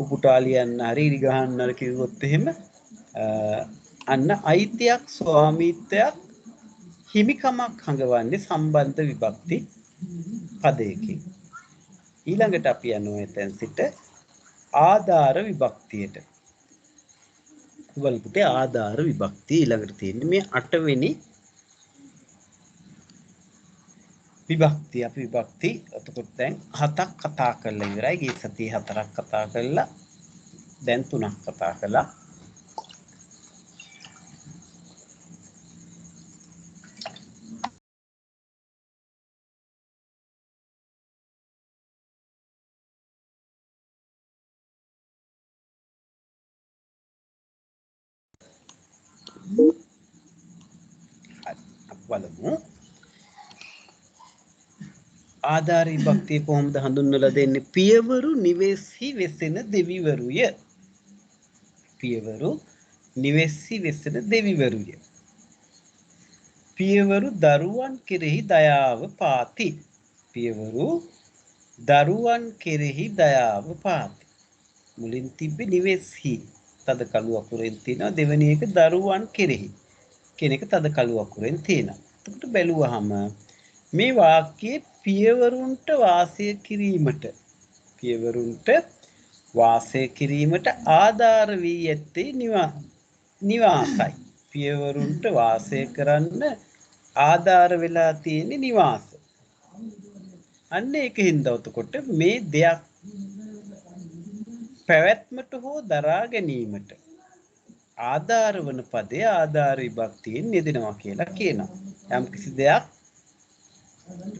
උපුටා ලියන්න හරි ඉරි ගහන්න හරි කිව්වොත් එහෙම අන්න අයිතියක් ස්වාමිත්වයක් හිමිකමක් හඟවන්නේ සම්බන්ධ විභක්ති පදයකින්. ඊළඟට අපි යනවා එතෙන් සිට ආධාර විභක්තියට. බලපුතේ ආධාර විභක්තිය ඊළඟට තියෙන්නේ මේ 8 වෙනි විභක්තිය. අපි විභක්ති එතකොට දැන් 7ක් කතා කරලා ඉවරයි. ගිය සතියේ 4ක් කතා කරලා දැන් 3ක් කතා කළා. බලමු. ආධාර විභක්තිය කොහොමද හඳුන්වලා දෙන්නේ? පියවරු නිවෙස්හි වෙසෙන දෙවිවරුය. පියවරු නිවෙස්හි වෙසෙන දෙවිවරුය. පියවරු දරුවන් කෙරෙහි දයාව පාති. පියවරු දරුවන් කෙරෙහි දයාව පාති. මුලින් තිබ්බේ නිවෙස්හි තද කළු අකුරෙන් තියෙනවා. දෙවෙනි එක දරුවන් කෙරෙහි කියන එක තද කළු අකුරෙන් තියෙනවා. එතකොට බැලුවහම මේ වාක්‍යයේ පියවරුන්ට වාසය කිරීමට ආධාර වී ඇත්තේ නිවාසයි. පියවරුන්ට වාසය කරන්න ආධාර වෙලා තියෙන්නේ නිවාස. අන්න ඒකින්ද එතකොට මේ දෙයක් පැවැත්මට හෝ දරා ගැනීමට ආධාර වන පදය ආධාර විභක්තියෙන් යෙදෙනවා කියලා කියනවා. යම්කිසි දෙයක්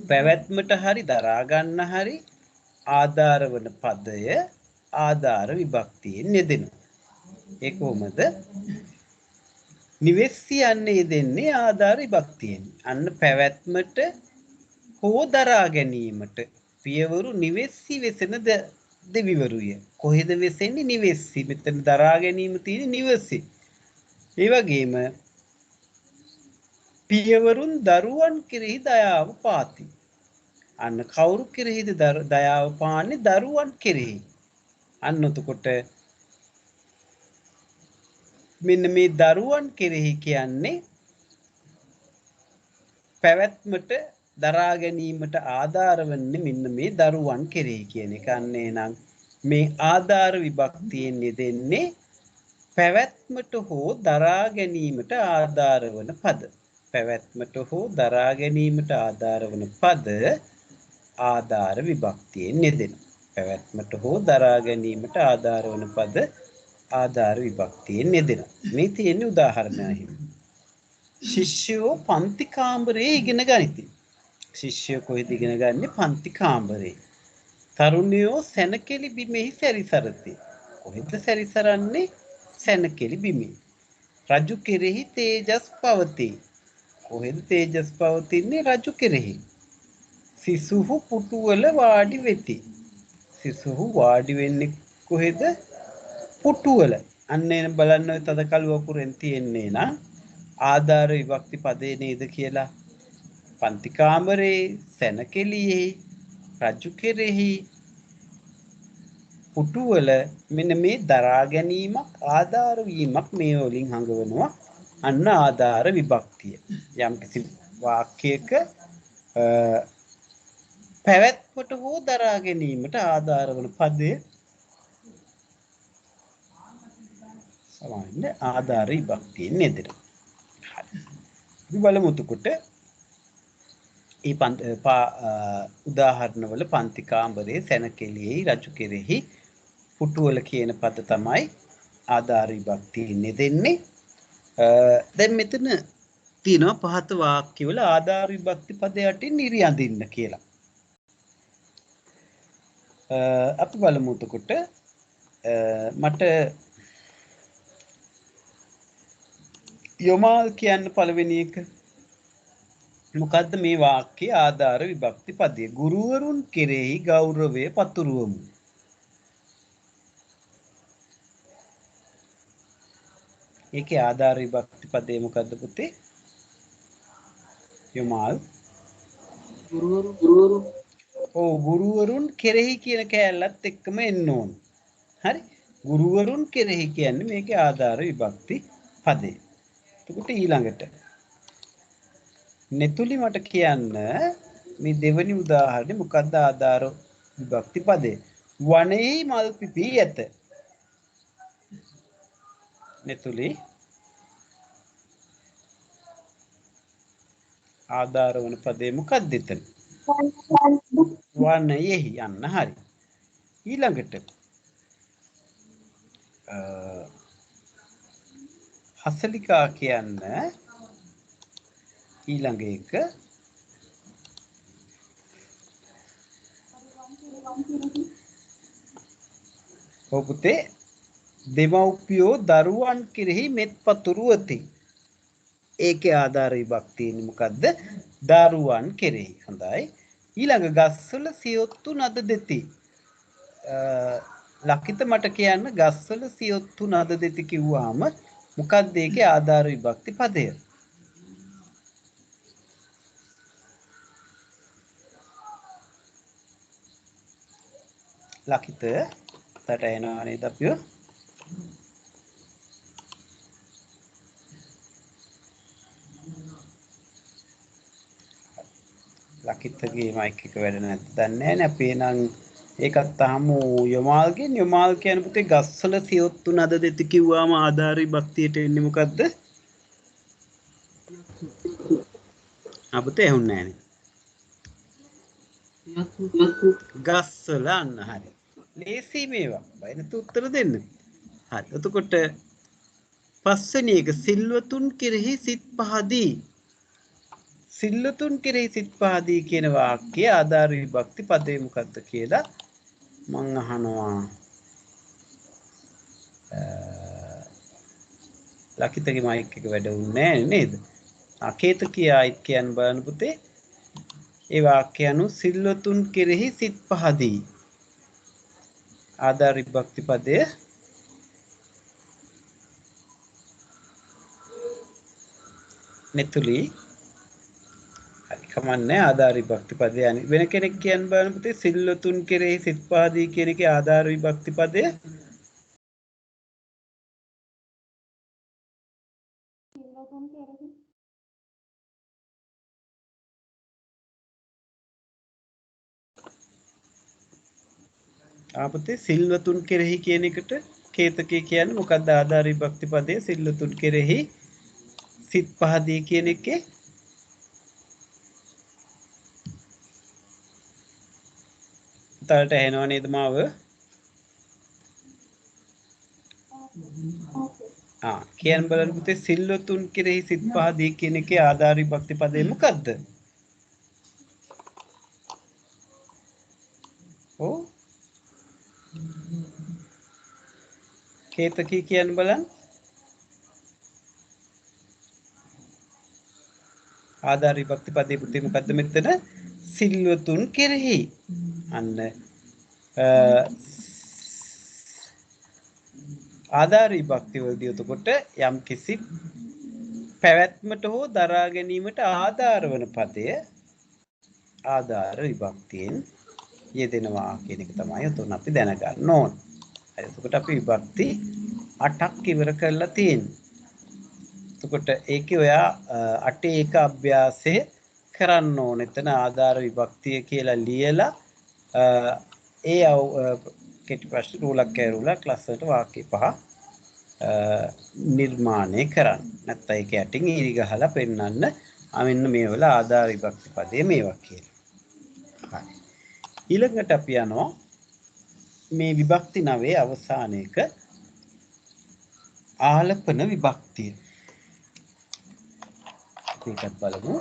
පැවැත්මට හරි දරා ගන්න හරි ආධාර වන පදය ආධාර විභක්තියෙන් යෙදෙනවා. ඒ කොහොමද? නිවෙස්සිය යන්නේ දෙන්නේ ආධාර විභක්තියෙන්. අන්න පැවැත්මට හෝ දරා ගැනීමට පියවරු නිවෙස්සි වෙසෙන දෙවිවරුය. කොහෙද වෙසෙන්නේ? නිවෙස්සි. මෙතන දරා ගැනීම තියෙන්නේ නිවසේ. ඒ වගේම පියවරුන් දරුවන් කෙරෙහි දයාව පාති. අන්න කවුරු කෙරෙහිද දයාව පාන්නේ? දරුවන් කෙරෙහි. අන්න එතකොට මෙන්න මේ දරුවන් කෙරෙහි කියන්නේ පැවැත්මට දරා ගැනීමට ආධාර වන්නේ මෙන්න මේ දරුවන් කෙරෙහි කියන එක. අන්න එහෙනම් මේ ආධාර විභක්තියෙන් යෙදෙන්නේ පැවැත්මට හෝ දරා ගැනීමට ආධාර වන පද. පැවැත්මට හෝ දරා ගැනීමට ආධාර වන පද ආධාර විභක්තියෙන් යෙදෙනවා. පැවැත්මට හෝ දරා ගැනීමට ආධාර වන පද ආධාර විභක්තියෙන් යෙදෙනවා. මේ තියෙන උදාහරණයක්. ශිෂ්‍යයෝ පන්ති කාමරයේ ඉගෙන ගනිති. ශිෂ්‍යයෝ කොහෙද ඉගෙන ගන්නේ? පන්ති කාමරේ. තරුණයෝ සැනකෙළි බිමෙහි සැරිසරති. කොහෙද සැරිසරන්නේ? සැනකෙළි බිමේ. රජු කෙරෙහි තේජස් පවතී. කොහෙද තේජස් පවතින්නේ? රජු කෙරෙහි. සිසුහු පුටුවල වාඩි වෙති. සිසුහු වාඩි වෙන්නේ කොහෙද? පුටුවල. අන්න එන බලන්න ඔය තද කළු අකුරෙන් තියෙන්නේ නම් ආධාර විභක්ති පදේ නේද කියලා. පන්ති කාමරේ, සැනකෙළියේ, රජු කෙරෙහි, පුටුවල මෙන්න මේ දරා ගැනීමක් ආධාර වීමක් මේ වලින් හඟවනවා. අන්න ආධාර විභක්තිය. යම්කිසි වාක්‍යයක පැවැත්මට හෝ දරා ගැනීමට ආධාර වන පදය සමාන ආධාර විභක්තියෙන් යෙදෙනවා. හරි. බලමු එතකොට උදාහරණවල පන්ති කාමරයේ, සැනකෙළියේ, රජු කෙරෙහි, පුටුවල කියන පද තමයි ආධාර විභක්තියෙන් යෙදෙන්නේ. දැන් මෙතන තියෙනවා පහත වාක්‍යවල ආධාර විභක්ති පද යටින් නිරි අඳින්න කියලා. අපි බලමු එතකොට මට යොමාල් කියන්න පළවෙනි එක. මොකද්ද මේ වාක්‍යයේ ආධාර විභක්ති පදය? ගුරුවරුන් කෙරෙහි ගෞරවය පතුරවමු. ඒකේ ආධාර විභක්ති පදේ මොකද්ද පුතේ? යොමාල්. ගුරුවරු. ඔව්, ගුරුවරුන් කෙරෙහි කියන කෑල්ලත් එක්කම එන්න ඕන. හරි. ගුරුවරුන් කෙරෙහි කියන්නේ මේකේ ආධාර විභක්ති පදේ. එතකොට ඊළඟට නෙතුලි මට කියන්න මේ දෙවනි උදාහරණේ මොකද්ද ආධාර විභක්ති පදේ? වනයේහි මල් පිපී ඇත. නෙතුලි ආධාර වන පදේ මොකක්ද එතන? වනයේහි. යන්න හරි. ඊළඟට හසලිකා කියන්න ඊළඟ එක ඔබ පුතේ දෙමව්පියෝ දරුවන් කෙරෙහි මෙත් පතුරුවති. ඒකේ ආධාර විභක්තිය මොකද්ද? දරුවන් කෙරෙහි. හොඳයි. ඊළඟ ගස්වල සියොත්තු නද දෙති. ලකිත මට කියන්න ගස්වල සියොත්තු නද දෙති කිව්වාම මොකක්ද ඒකේ ආධාර විභක්ති පදය? ලකිත තට එනවා නේද අපිව? ලකිතගේ මයික් එක වැඩ නැද්ද දන්නේ නැහැ නේ. අපි නම් ඒකත් අහමු යමාල්ගෙන්. යමාල් කියන පුතේ ගස්වල සියොත්තු නද දෙති කිව්වාම ආධාර විභක්තියට එන්නේ මොකද්ද? අපිට ඇහුන්නේ නැහැ නේ. ගස්වල අන්න හරි. ලේසි මේවා. බය නැතු උත්තර දෙන්න. හරි. එතකොට පස්වෙනි එක සිල්වතුන් කෙරෙහි සිත් පහදී. සිල්වතුන් කෙරෙහි සිත් පහදී කියන වාක්‍යයේ ආධාර විභක්ති පදේ මොකක්ද කියලා මං අහනවා. ලකිතගේ මයික් එක වැඩ වුණේ නැහැ නේද? අකේත කියයිත් කියන්න බලන්න පුතේ. ඒ වාක්‍ය අනුව සිල්වතුන් කෙරෙහි සිත් පහදී. ආධාර විභක්ති පදය මෙතුලි. හරි කමන්නේ ආධාර විභක්ති පදය වෙන කෙනෙක් කියන්න බලන්න පුතේ. සිල්වතුන් කෙරෙහි සිත් පහදී කියන එකේ ආධාර විභක්ති පදය ආපතේ සිල්වතුන් කෙරෙහි කියන එකට කේතකේ කියන්නේ මොකක්ද ආධාර විභක්ති පදයේ සිල්වතුන් කෙරෙහි සිත් පහදී කියන එකේ තලට ඇහෙනව නේද මාව? කියන්න බලන්න පුතේ සිල්වතුන් කෙරෙහි සිත් පහදී කියන එකේ ආධාර විභක්ති පදේ මොකක්ද? ඔව් කේතකී කියන්න බලන්න. ආධාර විභක්ති පදේ පුතේ මොකද්ද මෙතන? සිල්වතුන් කෙරෙහි. අන්න ආධාර විභක්ති වලදී එතකොට යම් කිසි පැවැත්මට හෝ දරා ගැනීමට ආධාර වන පදය ආධාර විභක්තියෙන් යෙදෙනවා කියන එක තමයි උතුම් අපි දැනගන්න ඕන. හරි එතකොට අපි විභක්ති 8ක් ඉවර කරලා තියෙනවා. එතකොට ඒකේ ඔයා 8 එක අභ්‍යාසය කරන්න ඕන. එතන ආධාර විභක්තිය කියලා ලියලා ඒ කෙටි ප්‍රශ්න රූලක් කැරුලා ක්ලාස් වලට වාක්‍ය 5 නිර්මාණය කරන්න. නැත්නම් ඒක යටින් ඊරි ගහලා පෙන්නන්න. මෙන්න මේවල ආධාර විභක්ති පදේ මේවා කියලා. හරි. ඊළඟට අපි යනවා මේ විභක්ති 9 අවසානයේක ආලපන විභක්තිය. ඒකත් බලමු.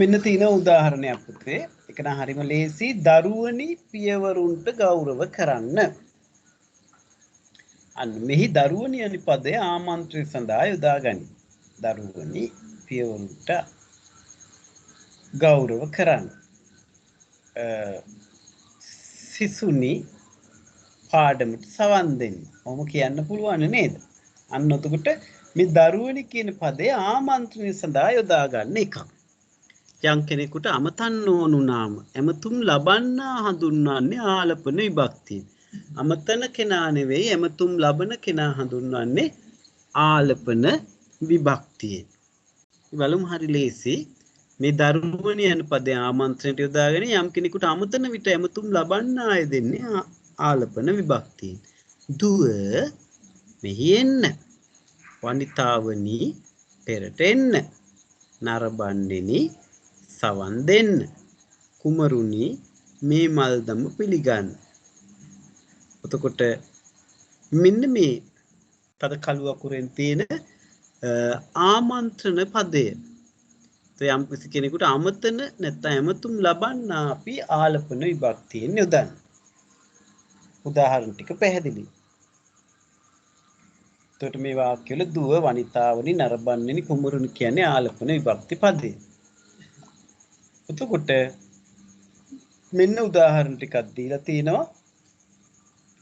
මෙන්න තියෙන උදාහරණයක් පුතේ. ඒක නම් හරිම ලේසි. දරුවනි පියවරුන්ට ගෞරව කරන්න. අන්න මෙහි දරුවනි යන පදය ආමන්ත්‍රණය සඳහා යොදා ගනී. දරුවනි පියවරුන්ට ගෞරව කරන්න. සිසුනි පාඩමට සවන් දෙන්න. ඔහොම කියන්න පුළුවන් නේද? අන්න එතකොට මේ දරුවනි කියන පදය ආමන්ත්‍රණය සඳහා යොදා ගන්න එකක්. යම් කෙනෙකුට අමතන්න ඕනුනාම එමතුම් ලබන්නා හඳුන්වන්නේ ආලපන විභක්තිය. අමතන කෙනා නෙවෙයි එමතුම් ලබන කෙනා හඳුන්වන්නේ ආලපන විභක්තියෙන්. බලමු හරි ලේසි. මේ දරුවනි යන පදය ආමන්ත්‍රණයට යොදාගෙන යම් කෙනෙකුට අමතන විට එමතුම් ලබන්න ආය දෙන්නේ ආලපන විභක්තියෙන්. දුව මෙහි එන්න. වනිතාවනි පෙරට එන්න. නරඹන්නෙනි සවන් දෙන්න. කුමරුනි මේ මල්දම පිළිගන්න. එතකොට මෙන්න මේ තද කළු අකුරෙන් තියෙන ආමන්ත්‍රණ පදය તો යම් කිසි කෙනෙකුට අමතන නැත්නම් ඇමතුම් ලබන්න අපි ආලපන විභක්තියෙන් යොදන්න. උදාහරණ ටික පැහැදිලි. එතකොට මේ වාක්‍යවල දුව වනිතාවනි නරඹන්නනි කුමරුනි කියන්නේ ආලපන විභක්ති පදේ. එතකොට මෙන්න උදාහරණ ටිකක් දීලා තිනවා.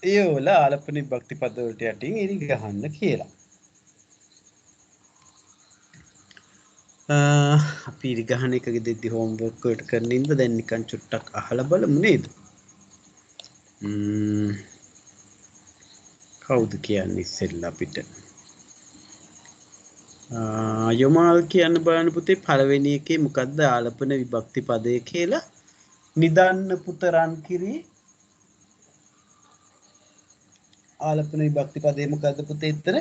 ඒ වල ආලපන විභක්ති පද වලට යටින් ඉරි ගහන්න කියලා. අපි ඉරි ගහන එක දෙද්දි හෝම්වර්ක් වලට කරන ඉඳ දැන් නිකන් චුට්ටක් අහලා බලමු නේද? කවුද කියන්නේ ඉස්සෙල්ලා අපිට? යොමාල් කියන්න බලන්න පුතේ පළවෙනි එකේ මොකද්ද ආලපන විභක්ති පදය කියලා? නිදන්න පුත රන් කිරි. ආලපන විභක්ති පදේ මොකද්ද පුතේ එතන?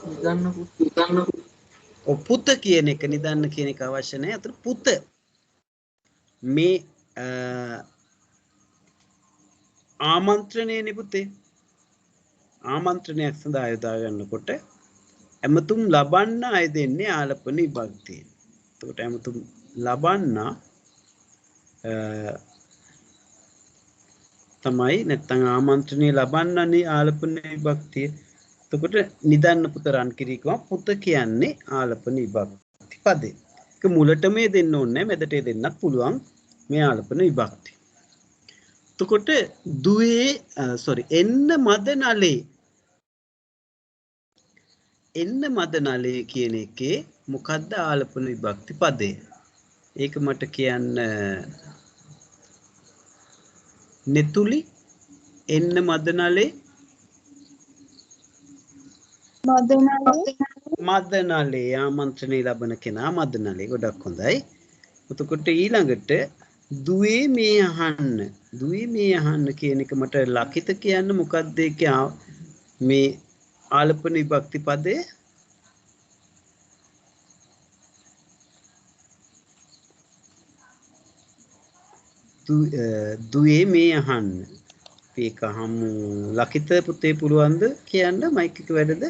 නිදන්න පුත. ඔව් පුත කියන එක නිදන්න කියන එක අවශ්‍ය නැහැ. අතන පුත මේ ආමන්ත්‍රණයනේ පුතේ. ආමන්ත්‍රණයක් සඳහා යොදා ගන්නකොට ඇමතුම් ලබන්න අය දෙන්නේ ආලපන විභක්තියෙන්. එතකොට ඇමතුම් ලබන්න තමයි නැත්නම් ආමන්ත්‍රණය ලබන්නනේ ආලපන විභක්තිය. එතකොට නිදන්න පුත රන් කිරීකම පුත කියන්නේ ආලපන විභක්ති පදේ. ඒක මුලට මේ දෙන්න ඕනේ මැදට දෙන්නත් පුළුවන් මේ ආලපන විභක්ති. එතකොට දුවේ එන්න මද නලේ. එන්න මද නලේ කියන එකේ මොකද්ද ආලපන විභක්ති පදේ? ඒක මට කියන්න නෙතුලි. එන්න මද නලේ මද නලේ ආමන්ත්‍රණය ලබන කෙනා මද නලේ. ගොඩක් හොඳයි. එතකොට ඊළඟට දුවේ මේ අහන්න. දුවේ මේ අහන්න කියන එක මට ලකිත කියන්න මොකද්ද ඒකේ මේ ආලපන විභක්ති පදේ? දුවේ මේ අහන්න. ඒක හමු ලකිත පුතේ පුළුවන්ද කියන්න මයික් එක වැඩද?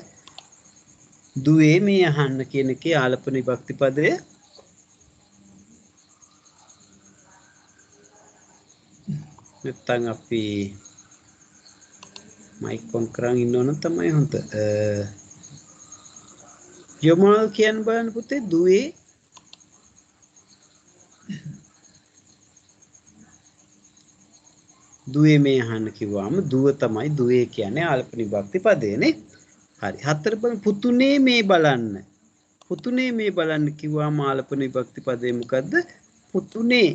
දුවේ මේ අහන්න කියන එකේ ආලපන විභක්ති පදය නැත්තම් අපි මයික් ඔන් කරන් ඉන්නවනම් තමයි හොඳ. යොමාල් කියන්න බලන්න පුතේ දුවේ දුවේ මේ අහන්න කිව්වම දුව තමයි දුවේ කියන්නේ ආලපන විභක්ති පදේනේ. හරි. හතර බලන්න පුතුනේ මේ බලන්න. පුතුනේ මේ බලන්න කිව්වම ආලපන විභක්ති පදේ මොකද්ද? පුතුනේ.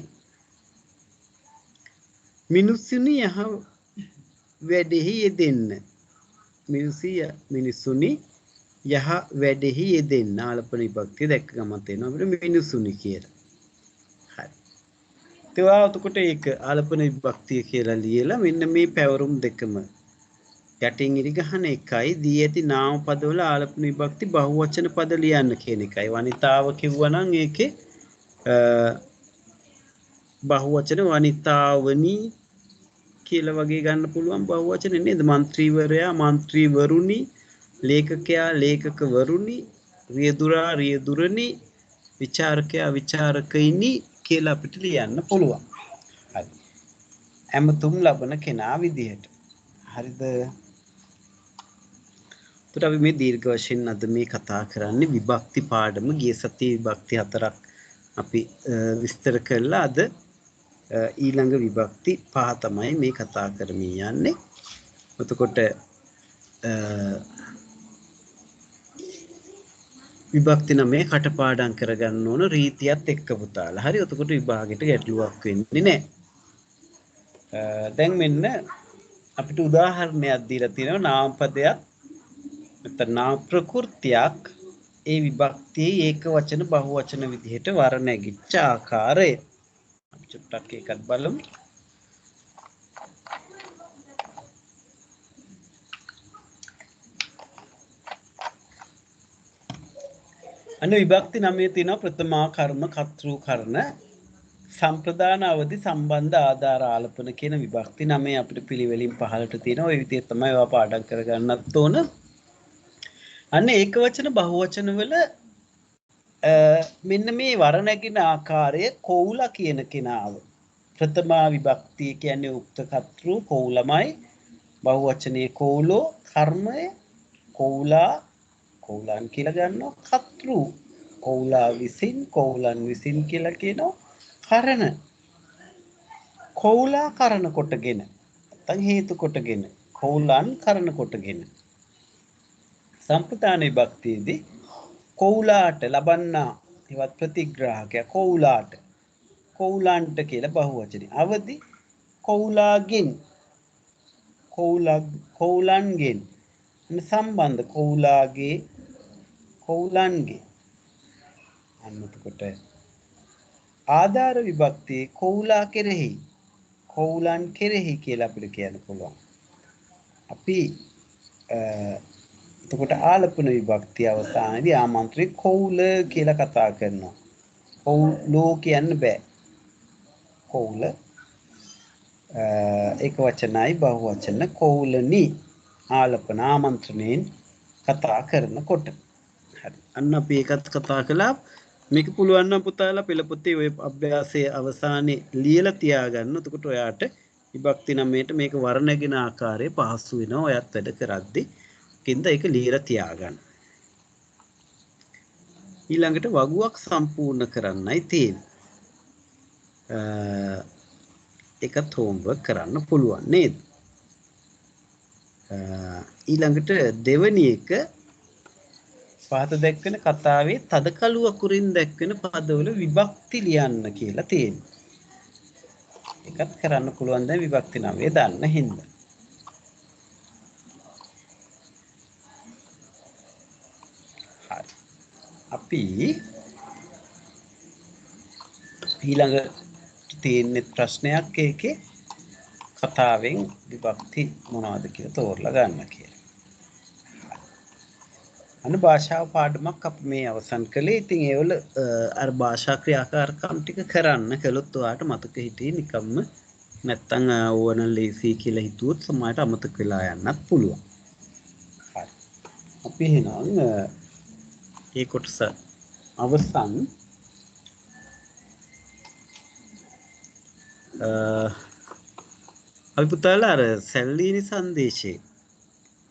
මිනිස්සුනි යහ වැඩෙහි යෙදෙන්න. මිනිස්සුනි යහ වැඩෙහි යෙදෙන්න ආලපන විභක්තිය දැක්ක ගමන් තේනවා අපිට මිනිස්සුනි කියලා. හරි. ඒවා එතකොට ඒක ආලපන විභක්තිය කියලා ලියලා මෙන්න මේ පැවරුම් දෙකම යටින් ඉරි ගහන එකයි දී ඇති නාම පදවල ආලපන විභක්ති බහුවචන පද ලියන්න කියන එකයි. වනිතාව කිව්වනම් ඒකේ බහුවචන වනිතාවනි කියලා වගේ ගන්න පුළුවන් බහුවචන නේද? മന്ത്രിවරයා മന്ത്രിවරුනි, ලේඛකයා ලේඛකවරුනි, රියදුරා රියදුරනි, විචාරකයා විචාරකයිනි කියලා අපිට ලියන්න පුළුවන්. හරි. ඇමතුම් ලබන කෙනා විදිහට. හරිද? එතකොට අපි මේ දීර්ඝ වශයෙන් අද මේ කතා කරන්නේ විභක්ති පාඩම. ගිය සතියේ විභක්ති 4ක් අපි විස්තර කළා. අද ඊළඟ විභක්ති 5 තමයි මේ කතා කරමින් යන්නේ. එතකොට විභක්ති 9 කටපාඩම් කරගන්න ඕන රීතියත් එක්ක පුතාලා. හරි. එතකොට විභාගෙට ගැටලුවක් වෙන්නේ නැහැ. දැන් මෙන්න අපිට උදාහරණයක් දීලා තියෙනවා නාම පදයක් නැත්නම් නාම ප්‍රකෘතියක් ඒ විභක්තියේ ඒක වචන බහු වචන විදිහට වර නැගිච්ච ආකාරය. අපි චුට්ටක් ඒකත් බලමු. අන්න විභක්ති 9 තියෙනවා ප්‍රථමා කර්ම කර්තෘ කර්ණ සම්ප්‍රදාන අවදි සම්බන්ධ ආධාර ආලපන කියන විභක්ති 9 අපිට පිළිවෙලින් පහළට තියෙනවා. ওই විදිහට තමයි ඒවා පාඩම් කරගන්නත් ඕන. අන්න ඒක වචන බහු වචන වල මෙන්න මේ වරණැගෙන ආකාරය කෝවුලා කියන කෙනාව. ප්‍රථමා විභක්තිය කියන්නේ උක්ත කර්තෘ කෝවුලමයි. බහුවචනයේ කෝවුලෝ කර්මය කෝවුලා කෝවුලන් කියලා ගන්නවා කර්තෘ කෝවුලා විසින් කෝවුලන් විසින් කියලා කියනවා කරන කෝවුලා කරන කොටගෙන නැත්නම් හේතු කොටගෙන කෝවුලන් කරන කොටගෙන සම්ප්‍රදාන විභක්තියේදී කෝවුලාට ලබන්නා ඉවත් ප්‍රතිග්‍රාහකයා කෝවුලාට කෝවුලන්ට කියලා බහුවචනේ අවදි කෝවුලාගෙන් කෝවුලන්ගෙන් සම්බන්ධ කෝවුලාගේ කෝවුලන්ගේ අන්න එතකොට ආධාර විභක්තියේ කෝවුලා කෙරෙහි කෝවුලන් කෙරෙහි කියලා අපිට කියන්න පුළුවන්. අපි එතකොට ආලපන විභක්තිය අවසානයේදී ආමන්ත්‍රේ කෝවුල කියලා කතා කරනවා. කෝවුලෝ කියන්න බෑ. කෝවුල ඒක වචනයි බහුවචන කෝවුලනි ආලපන ආමන්ත්‍රණයෙන් කතා කරනකොට. හරි. අන්න අපි ඒකත් කතා කළා. මේක පුළුවන් නම් පුතාලා පෙළ පොතේ ඔය අභ්‍යාසයේ අවසානයේ ලියලා තියාගන්න. එතකොට ඔයාට විභක්ති නමේට මේක වර්ණගෙන ආකාරය පහසු වෙනවා. ඔයත් වැඩ කරද්දී. කින්ද ඒක ලියලා තියාගන්න. ඊළඟට වගුවක් සම්පූර්ණ කරන්නයි තියෙන්නේ. ඒකත් හෝම්වර්ක් කරන්න පුළුවන් නේද? ඊළඟට දෙවෙනි එක පහත දැක්වෙන කතාවේ තදකලු අකුරින් දැක්වෙන පදවල විභක්ති ලියන්න කියලා තියෙනවා. ඒකත් කරන්න පුළුවන් දැන් විභක්ති නමය දන්න හින්දා. හරි. අපි ඊළඟ තියෙන ප්‍රශ්නයක් ඒකේ කතාවෙන් විභක්ති මොනවද කියලා තෝරලා ගන්න කියලා. අන්න භාෂාව පාඩමක් අපි මේ අවසන් කළේ. ඉතින් ඒවල අර භාෂා ක්‍රියාකාරකම් ටික කරන්න කළොත් ඔයාලට මතක හිටියේ නිකම්ම නැත්තම් ඕවන ලේසි කියලා හිතුවොත් සමහරට අමතක වෙලා යන්නත් පුළුවන්. හරි. අපි එහෙනම් මේ කොටස අවසන් අපි පුතාලා අර සැලීනි සංදේශේ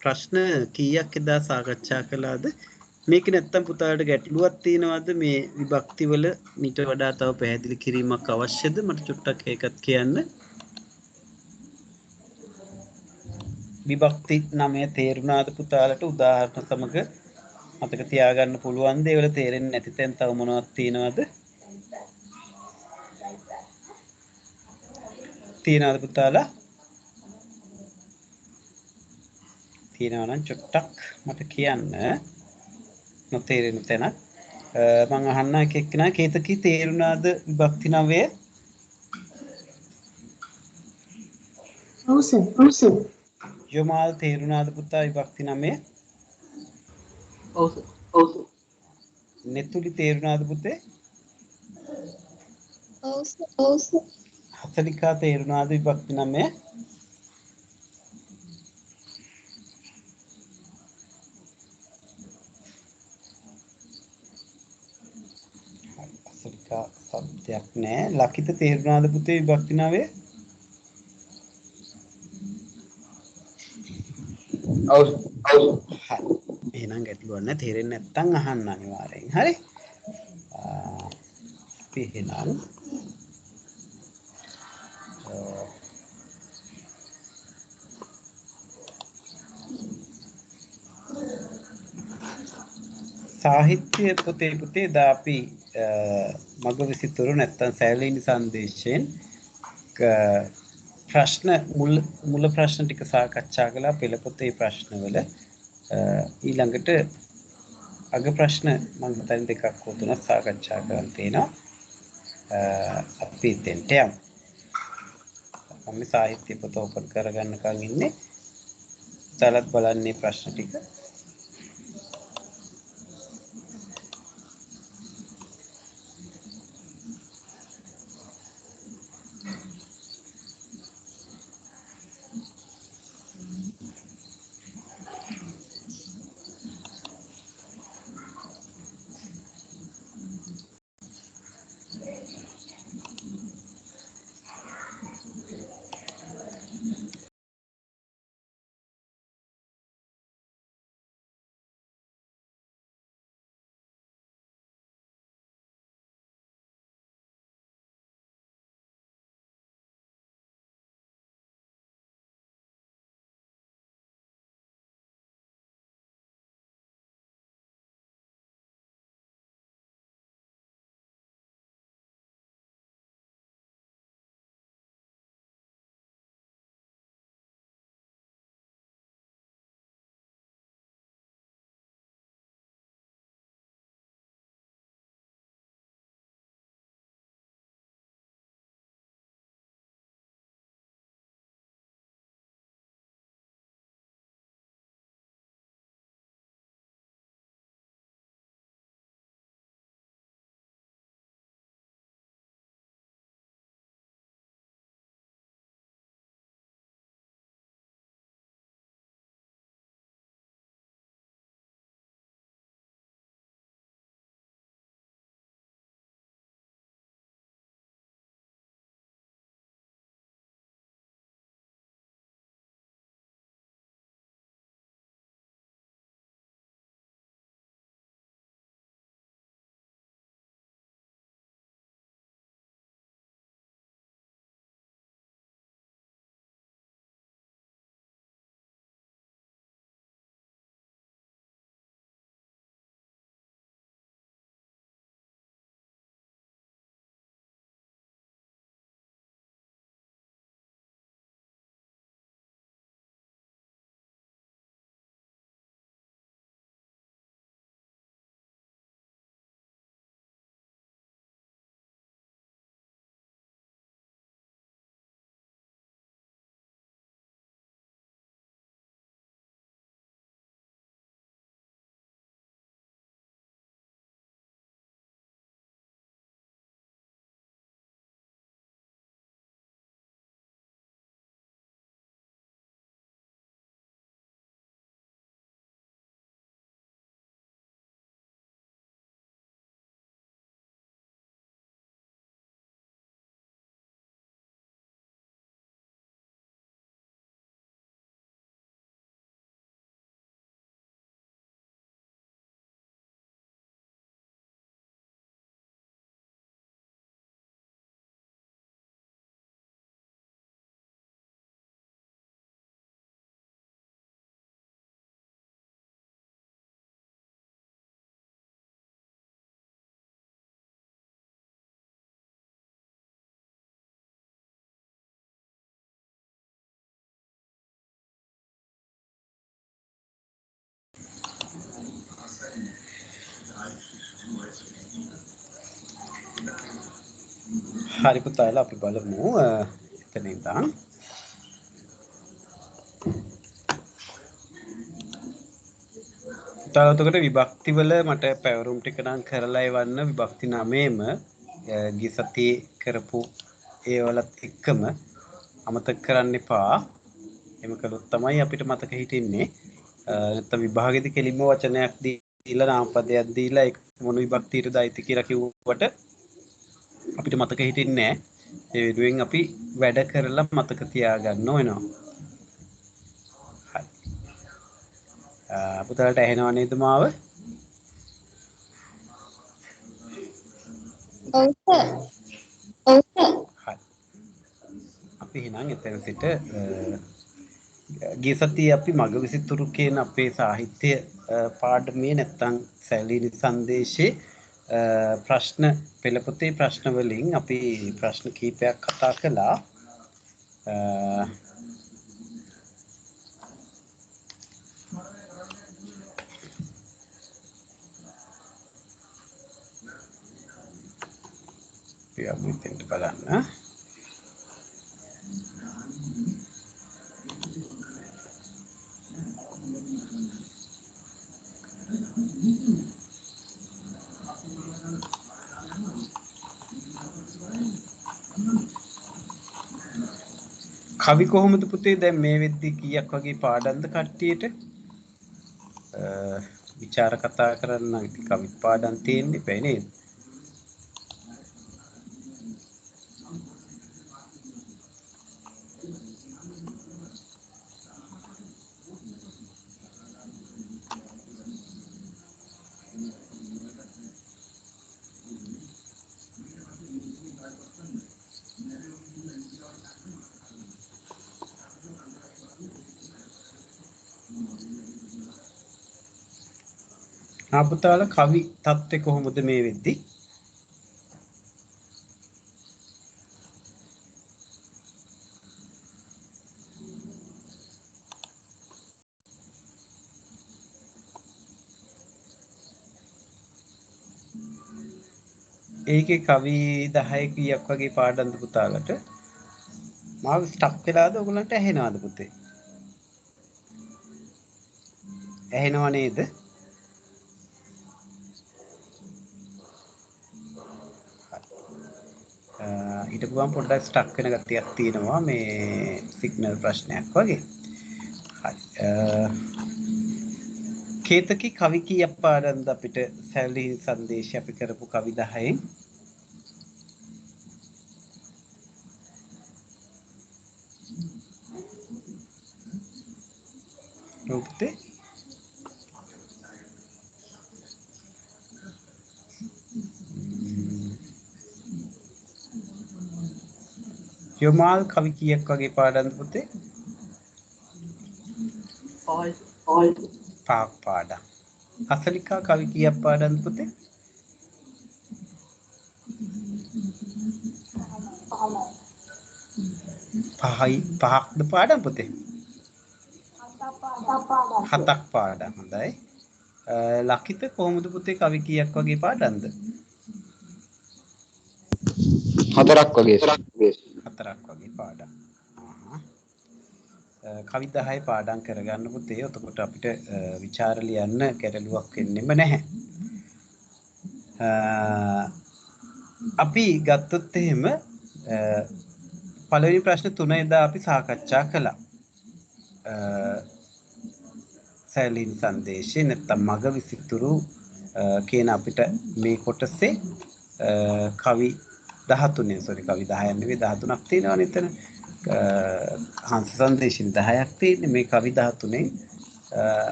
ප්‍රශ්න කීයක් එදා සාකච්ඡා කළාද? මේක නැත්තම් පුතාලට ගැටලුවක් තියෙනවද මේ විභක්ති වල මීට වඩා තව පැහැදිලි කිරීමක් අවශ්‍යද? මට චුට්ටක් ඒකත් කියන්න. විභක්ති නමය තේරුණාද පුතාලට? උදාහරණ සමග මතක තියාගන්න පුළුවන් දේවල් තේරෙන්නේ නැති තැන් තව මොනවද තියෙනවද? තියෙනවද පුතාලා? තියෙනවා නම් චුට්ටක් මට කියන්න. නොතේරෙන තැනක් මම අහන්න එක එක්කෙනා කේතකී තේරුණාද විභක්ති නමය? ඔව් සර්. යොමාල් තේරුණාද පුතා විභක්ති නමය? ඔව් සර්. නෙතුලි තේරුණාද පුතේ? ඔව් සර්. හතලිකා තේරුණාද විභක්ති නමය? හතලිකා සබ්දයක් නෑ. ලකිත තේරුණාද පුතේ විභක්ති නමය? ඔව්. හරි. එහෙනම් ගැටලුවක් නැහැ. තේරෙන්නේ නැත්නම් අහන්න අනිවාර්යෙන්. හරි. අපි එහෙනම් සාහිත්‍ය පොතේ දා අපි මග විසිතුරු නැත්තම් සැලීනි සංදේශයෙන් ප්‍රශ්න මුල ප්‍රශ්න ටික සාකච්ඡා කළා. පෙළ පොතේ ප්‍රශ්නවල ඊළඟට අග ප්‍රශ්න මම හිතන්නේ දෙකක් හෝ තුනක් සාකච්ඡා කරන්න තියෙනවා. අපි දෙන්නට යමු. මම සාහිත්‍ය පොත ඕපන් කරගන්නකම් ඉන්නේ. සලත් බලන්නේ ප්‍රශ්න ටික. හරි පුතාලා අපි බලමු එතන ඉඳන්. තවතකට විභක්ති වල මට පැවරුම් ටික නම් කරලා එවන්න විභක්ති 9ෙම ගිය සතියේ කරපු ඒවලත් එක්කම අමතක කරන්න එපා. එහෙම කළොත් තමයි අපිට මතක හිටින්නේ. නැත්නම් විභාගෙදි කෙලින්ම වචනයක් දීලා නාමපදයක් දීලා ඒක මොන විභක්තියටද අයිති කියලා කිව්වට අපිට මතක හිටින්නේ නැහැ. ඒ වෙනුවෙන් අපි වැඩ කරලා මතක තියාගන්න වෙනවා. හරි. පුතාලට ඇහෙනව නේද මාව? ඔව් සර්. හරි. අපි එහෙනම් එතන සිට ගිය සතියේ අපි මග විසිතුරු කියන අපේ සාහිත්‍ය පාඩමේ නැත්තම් සැලීනි සංදේශේ ප්‍රශ්න පෙළපොතේ ප්‍රශ්න වලින් අපි ප්‍රශ්න කීපයක් කතා කළා. අපි මෙතෙන්ට බලන්න. කවි කොහොමද පුතේ දැන් මේ වෙද්දි කීයක් වගේ පාඩම්ද කට්ටියට? විචාර කතා කරන්න ඉතින් කවි පාඩම් තියෙන්නේ බෑ නේද? පුතාලා කවි තත්ත්වය කොහොමද මේ වෙද්දි? ඒකේ කවි 10 කීයක් වගේ පාඩම්ද පුතාලට? මාව ස්ටක් වෙලාද ඔයගලන්ට ඇහෙනවද පුතේ? ඇහෙනව නේද? ඊට ගමන් පොඩ්ඩක් ස්ටක් වෙන ගතියක් තියෙනවා මේ සිග්නල් ප්‍රශ්නයක් වගේ. හරි. කේතකි කවි කීයක් පාඩම්ද අපිට සැලීනි සංදේශය අපි කරපු කවි 10න්? පුතේ යොමාල් කවි කීයක් වගේ පාඩම්ද පුතේ? පහක් පාඩම්. හසලිකා කවි කීයක් පාඩම්ද පුතේ? පහක්ද පාඩම් පුතේ? හතක් පාඩම්. හොඳයි. ලකිත කොහොමද පුතේ කවි කීයක් වගේ පාඩම්ද? හතරක් වගේ. හතරක් වගේ පාඩම්. කවි 10 පාඩම් කරගන්න පුතේ. එතකොට අපිට විචාර ලියන්න ගැටලුවක් වෙන්නෙම නැහැ. අපි ගත්තොත් එහෙම පළවෙනි ප්‍රශ්න 3 එදා අපි සාකච්ඡා කළා. සැලීනි සංදේශේ නැත්තම් මග විසිතුරු කියන අපිට මේ කොටසේ කවි 13 කවි 10ක් නෙවෙයි 13ක් තියෙනවනේ එතන. හංස සංදේශින් 10ක් තියෙන්නේ. මේ කවි 13න්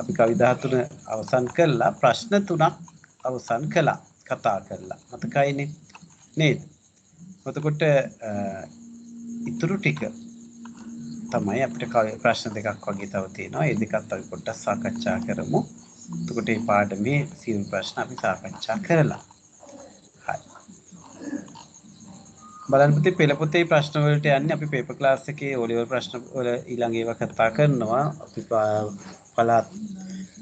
අපි කවි 13 අවසන් කළා. ප්‍රශ්න 3ක් අවසන් කළා. කතා කළා. මතකයිනේ නේද? එතකොට ඉතුරු ටික තමයි අපිට ප්‍රශ්න දෙකක් වගේ තව තියෙනවා. ඒ දෙකත් අපි පොඩ්ඩක් සාකච්ඡා කරමු. එතකොට මේ පාඩමේ සියලු ප්‍රශ්න අපි සාකච්ඡා කරලා. හරි. බලන්න පුතේ පෙළපොතේ ප්‍රශ්න වලට යන්නේ අපි පේපර් ක්ලාස් එකේ O level ප්‍රශ්න වල ඊළඟ ඒවා කතා කරනවා. අපි පළාත්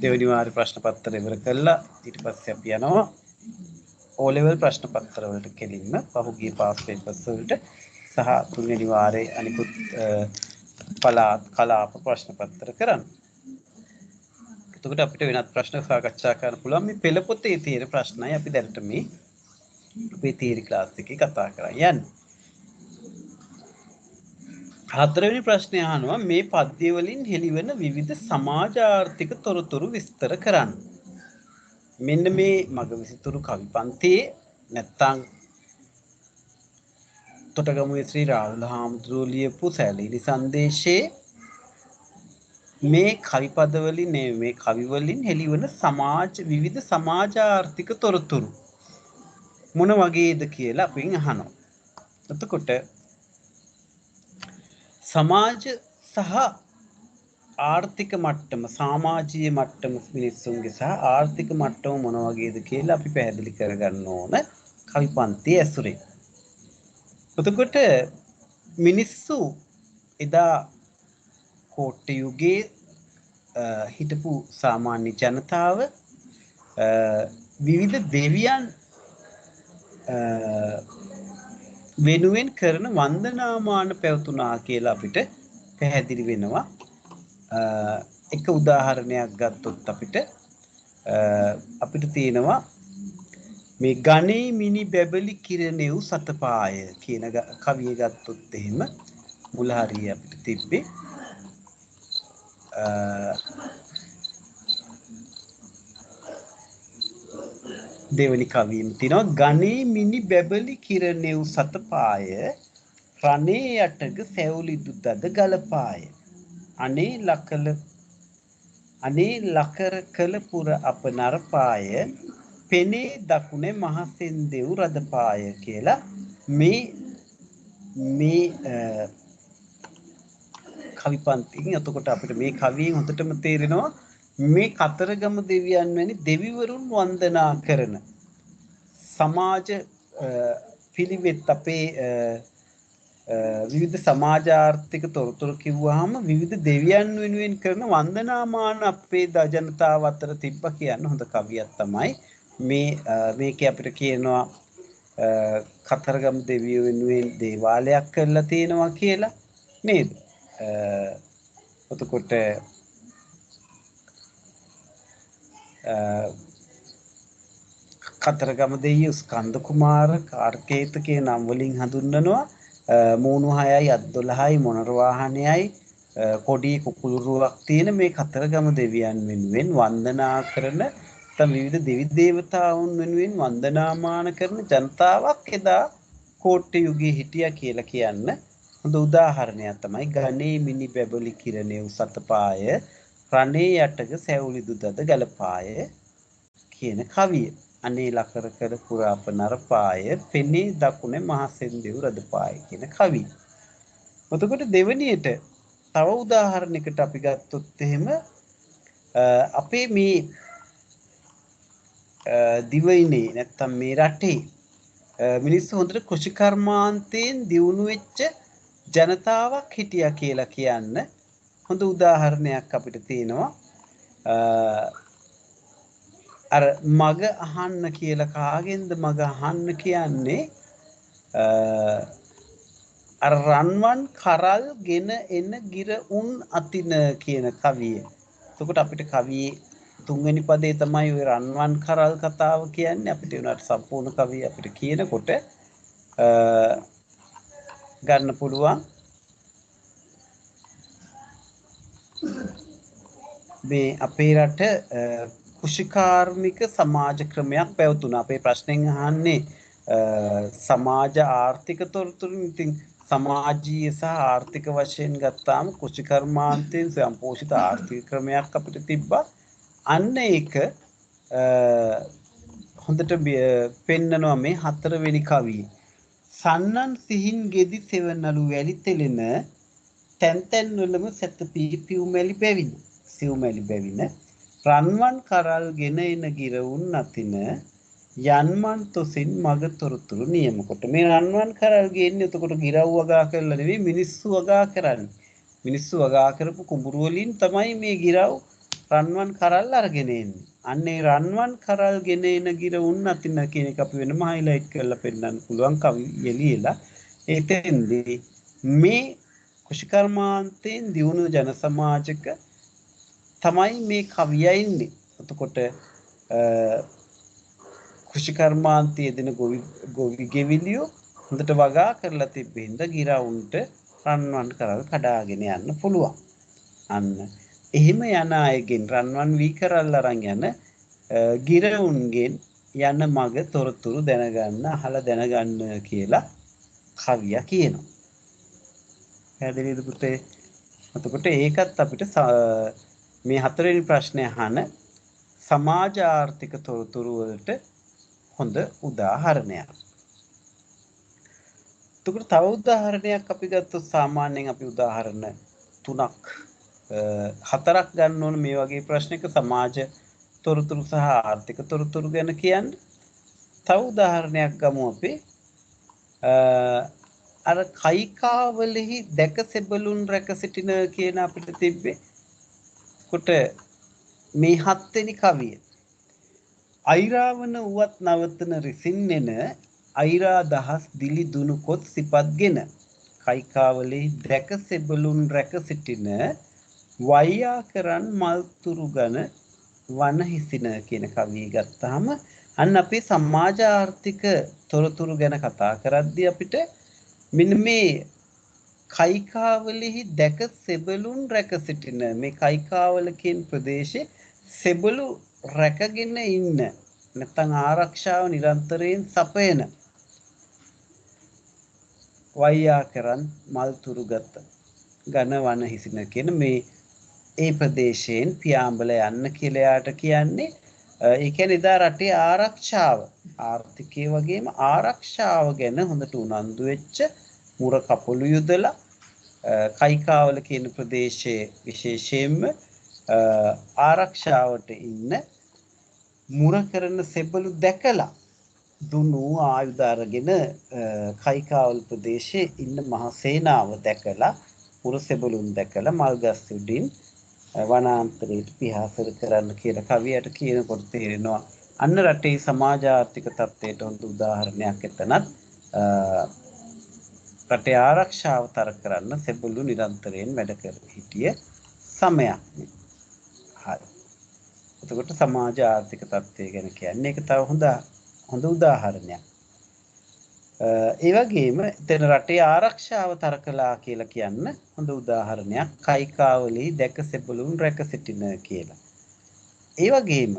දෙවෙනි වාරේ ප්‍රශ්න පත්‍රය ඉවර කළා. ඊට පස්සේ අපි යනවා O level ප්‍රශ්න පත්‍ර වලට කෙලින්ම පහුගිය පාස් පේපර්ස් වලට සහ තුන්වෙනි වාරයේ අනිකුත් පළාත් කලාප ප්‍රශ්න පත්‍ර කරන්න. එතකොට අපිට වෙනත් ප්‍රශ්න සාකච්ඡා කරන්න පුළුවන්. මේ පෙළ පොතේ තියෙන ප්‍රශ්නයි අපි දැනට මේ අපේ තියරි ක්ලාස් එකේ කතා කරන් යන්නේ. හතරවෙනි ප්‍රශ්නය අහනවා මේ පද්‍ය වලින් හෙළිවන විවිධ සමාජ ආර්ථික තොරතුරු විස්තර කරන්න. මෙන්න මේ මග විසිතුරු කවි පන්තියේ නැත්තම් තොටගමුවේ ශ්‍රී රාහුල හාමුදුරුවෝ ලියපු සැලීලි සංදේශයේ මේ කවි පද වලින් මේ කවි වලින් හෙළිවන විවිධ සමාජ ආර්ථික තොරතුරු මොන වගේද කියලා අපෙන් අහනවා. එතකොට සමාජ සහ ආර්ථික මට්ටම සමාජීය මට්ටම මිනිස්සුන්ගේ සහ ආර්ථික මට්ටම මොන වගේද කියලා අපි පැහැදිලි කරගන්න ඕන කවි පන්තියේ ඇසුරේ. එතකොට මිනිස්සු එදා කෝට්ටේ යුගයේ හිටපු සාමාන්‍ය ජනතාව විවිධ දෙවියන් වෙනුවෙන් කරන වන්දනාමාන පැවතුනා කියලා අපිට පැහැදිලි වෙනවා. එක උදාහරණයක් ගත්තොත් අපිට තියෙනවා මේ ගණේ මිනි බැබලි කිරණෙව් සතපාය කියන කවිය ගත්තොත් එහෙම මුල හරිය අපිට තිබ්බේ දෙවනි කවියෙන් තියෙනවා ගණේ මිනි බැබලි කිරණෙව් සතපාය රණේ යටග සැවුලිදු දද ගලපාය අනේ ලකර කළ පුර අප නරපාය පෙනේ දකුණේ මහසෙන් දෙව් රදපාය කියලා මේ කවි පන්තියෙන් එතකොට අපිට මේ කවියෙන් හොඳටම තේරෙනවා මේ කතරගම දෙවියන් වැනි දෙවිවරුන් වන්දනා කරන සමාජ පිළිවෙත් අපේ විවිධ සමාජ ආර්ථික තොරතුරු කිව්වහම විවිධ දෙවියන් වෙනුවෙන් කරන වන්දනාමාන අපේ ජනතාව අතර තිබ්බ කියන හොඳ කවියක් තමයි මේකේ අපිට කියනවා කතරගම දෙවියෝ වෙනුවෙන් දේවාලයක් කරලා තියෙනවා කියලා නේද? එතකොට කතරගම දෙවියෝ ස්කන්ධ කුමාර කාර්කේත කියන නම් වලින් හඳුන්වනවා. මූණු 6යි අත් 12යි මොනර වාහනයයි කොඩි කුකුළුරුවක් තියෙන මේ කතරගම දෙවියන් වෙනුවෙන් වන්දනා කරන විවිධ දෙවි දේවතාවුන් වෙනුවෙන් වන්දනාමාන කරන ජනතාවක් එදා කෝට්ටේ යුගයේ හිටියා කියලා කියන්න හොඳ උදාහරණයක් තමයි ගණේ මිනි බැබලි කිරණෙව් සතපාය රණේ යටක සැවුලිදු දද ගලපාය කියන කවිය. අනේ ලකර කර පුරාප නරපාය පෙනේ දකුණේ මහසෙන් දෙව් රදපාය කියන කවිය. එතකොට දෙවනියට තව උදාහරණයකට අපි ගත්තොත් එහෙම අපේ මේ දිවයිනේ නැත්තම් මේ රටේ මිනිස්සු හොඳට කෘෂිකර්මාන්තයෙන් දියුණු වෙච්ච ජනතාවක් හිටියා කියලා කියන්න හොඳ උදාහරණයක් අපිට තියෙනවා. අර මග අහන්න කියලා කාගෙන්ද මග අහන්න කියන්නේ අර රන්වන් කරල් ගෙන එන ගිර උන් අතින කියන කවිය. එතකොට අපිට කවියේ තුන්වෙනි පදේ තමයි ওই රන්වන් කරල් කතාව කියන්නේ. අපිට උනාට සම්පූර්ණ කවිය අපිට කියනකොට ගන්න පුළුවන් මේ අපේ රට කුෂිකාර්මික සමාජ ක්‍රමයක් පැවතුණා. අපේ ප්‍රශ්නෙන් අහන්නේ සමාජ ආර්ථික තොරතුරු. ඉතින් සමාජීය සහ ආර්ථික වශයෙන් ගත්තාම කුෂිකර්මාන්තයෙන් ස්වයංපෝෂිත ආර්ථික ක්‍රමයක් අපිට තිබ්බා. අන්න ඒක හොඳට පෙන්නනවා මේ හතරවෙනි කවියේ. සන්නන් සිහින් ගෙදි සෙවනලු වැලි තෙලෙන තැන් තැන් වලම සැතපී පියුමැලි බැවින සිව්මැලි බැවින රන්වන් කරල් ගෙන එන ගිරවුන් අතින යන්මන් තොසින් මග තොරතුරු නියම කොට. මේ රන්වන් කරල් ගේන්නේ එතකොට ගිරව් වගා කරලා නෙවෙයි මිනිස්සු වගා කරන්නේ. මිනිස්සු වගා කරපු කුඹුරු වලින් තමයි මේ ගිරව් රන්වන් කරල් අරගෙන එන්නේ. අන්නේ රන්වන් කරල් ගෙන එන ගිර උන් අතින කියන එක අපි වෙනම highlight කරලා පෙන්නන්න පුළුවන් කවිය ලියලා එතෙන්දී මේ කුෂිකර්මාන්තයෙන් දියුණු ජන සමාජක තමයි මේ කවිය ඉන්නේ. එතකොට කුෂිකර්මාන්තයේ දෙන ගොවි ගෙවිලියෝ හොඳට වගා කරලා තිබෙන්න ගිරවුන්ට රන්වන් කරල් කඩාගෙන යන්න පුළුවන්. අන්න එහෙම යන අයගෙන් රන්වන් වී කරල් අරන් යන ගිරවුන්ගෙන් යන මග තොරතුරු දැනගන්න අහලා දැනගන්න කියලා කවිය කියනවා. පැහැදිලිද පුතේ? එතකොට ඒකත් අපිට මේ හතරවෙනි ප්‍රශ්නේ අහන සමාජ ආර්ථික තොරතුරු වලට හොඳ උදාහරණයක්. එතකොට තව උදාහරණයක් අපි ගත්තොත් සාමාන්‍යයෙන් අපි උදාහරණ 3ක් 4ක් ගන්න ඕන මේ වගේ ප්‍රශ්නයක සමාජ තොරතුරු සහ ආර්ථික තොරතුරු ගැන කියන්නේ. තව උදාහරණයක් ගමු අපි. අර කයිකාවලෙහි දැක සෙබළුන් රැක සිටින කියන අපිට තිබ්බේ. කොට මේ 7 වෙනි කවිය. අයිරාවන උවත් නවතන රිසින්නෙන අයිරා දහස් දිලි දුනු කොත් සිපත්ගෙන කයිකාවලෙහි දැක සෙබළුන් රැක සිටින වයියා කරන් මල්තුරු ගන වන හිසින කියන කවිය ගත්තාම අන්න අපේ සමාජ ආර්ථික තොරතුරු ගැන කතා කරද්දී අපිට මෙන්න මේ කයිකාවලෙහි දැක සෙබළුන් රැක සිටින මේ කයිකාවල කියන ප්‍රදේශයේ සෙබළු රැකගෙන ඉන්න නැත්නම් ආරක්ෂාව නිරන්තරයෙන් සපයන වයියා කරන් මල්තුරු ගත ඝන වන හිසින කියන මේ ඒ ප්‍රදේශයෙන් පියාඹල යන්න කියලා යාට කියන්නේ. ඒ කියන්නේ එදා රටේ ආරක්ෂාව ආර්ථිකයේ වගේම ආරක්ෂාව ගැන හොඳට උනන්දු වෙච්ච මුර කපොළු යුදලා කයිකාවල කියන ප්‍රදේශයේ විශේෂයෙන්ම ආරක්ෂාවට ඉන්න මුර කරන සෙබළු දැකලා දුනු ආයුධ අරගෙන කයිකාවල ප්‍රදේශයේ ඉන්න මහ සේනාව දැකලා මුර සෙබළුන් දැකලා මල්ගස් උඩින් වනාන්තරයට පියාසර කරන්න කියලා කවියට කියනකොට තේරෙනවා අන්න රටේ සමාජ ආර්ථික තත්ත්වයට හොඳ උදාහරණයක් එතනත් රටේ ආරක්ෂාව තර කරන්න සෙබළු නිරන්තරයෙන් වැඩ කර හිටිය සමයක්. හරි. එතකොට සමාජ ආර්ථික තත්ත්වය ගැන කියන්නේ ඒක තව හොඳ උදාහරණයක්. ඒ වගේම එතන රටේ ආරක්ෂාව තර කළා කියලා කියන්න හොඳ උදාහරණයක් කයිකාවලෙහි දැක සෙබළුන් රැක සිටින කියලා. ඒ වගේම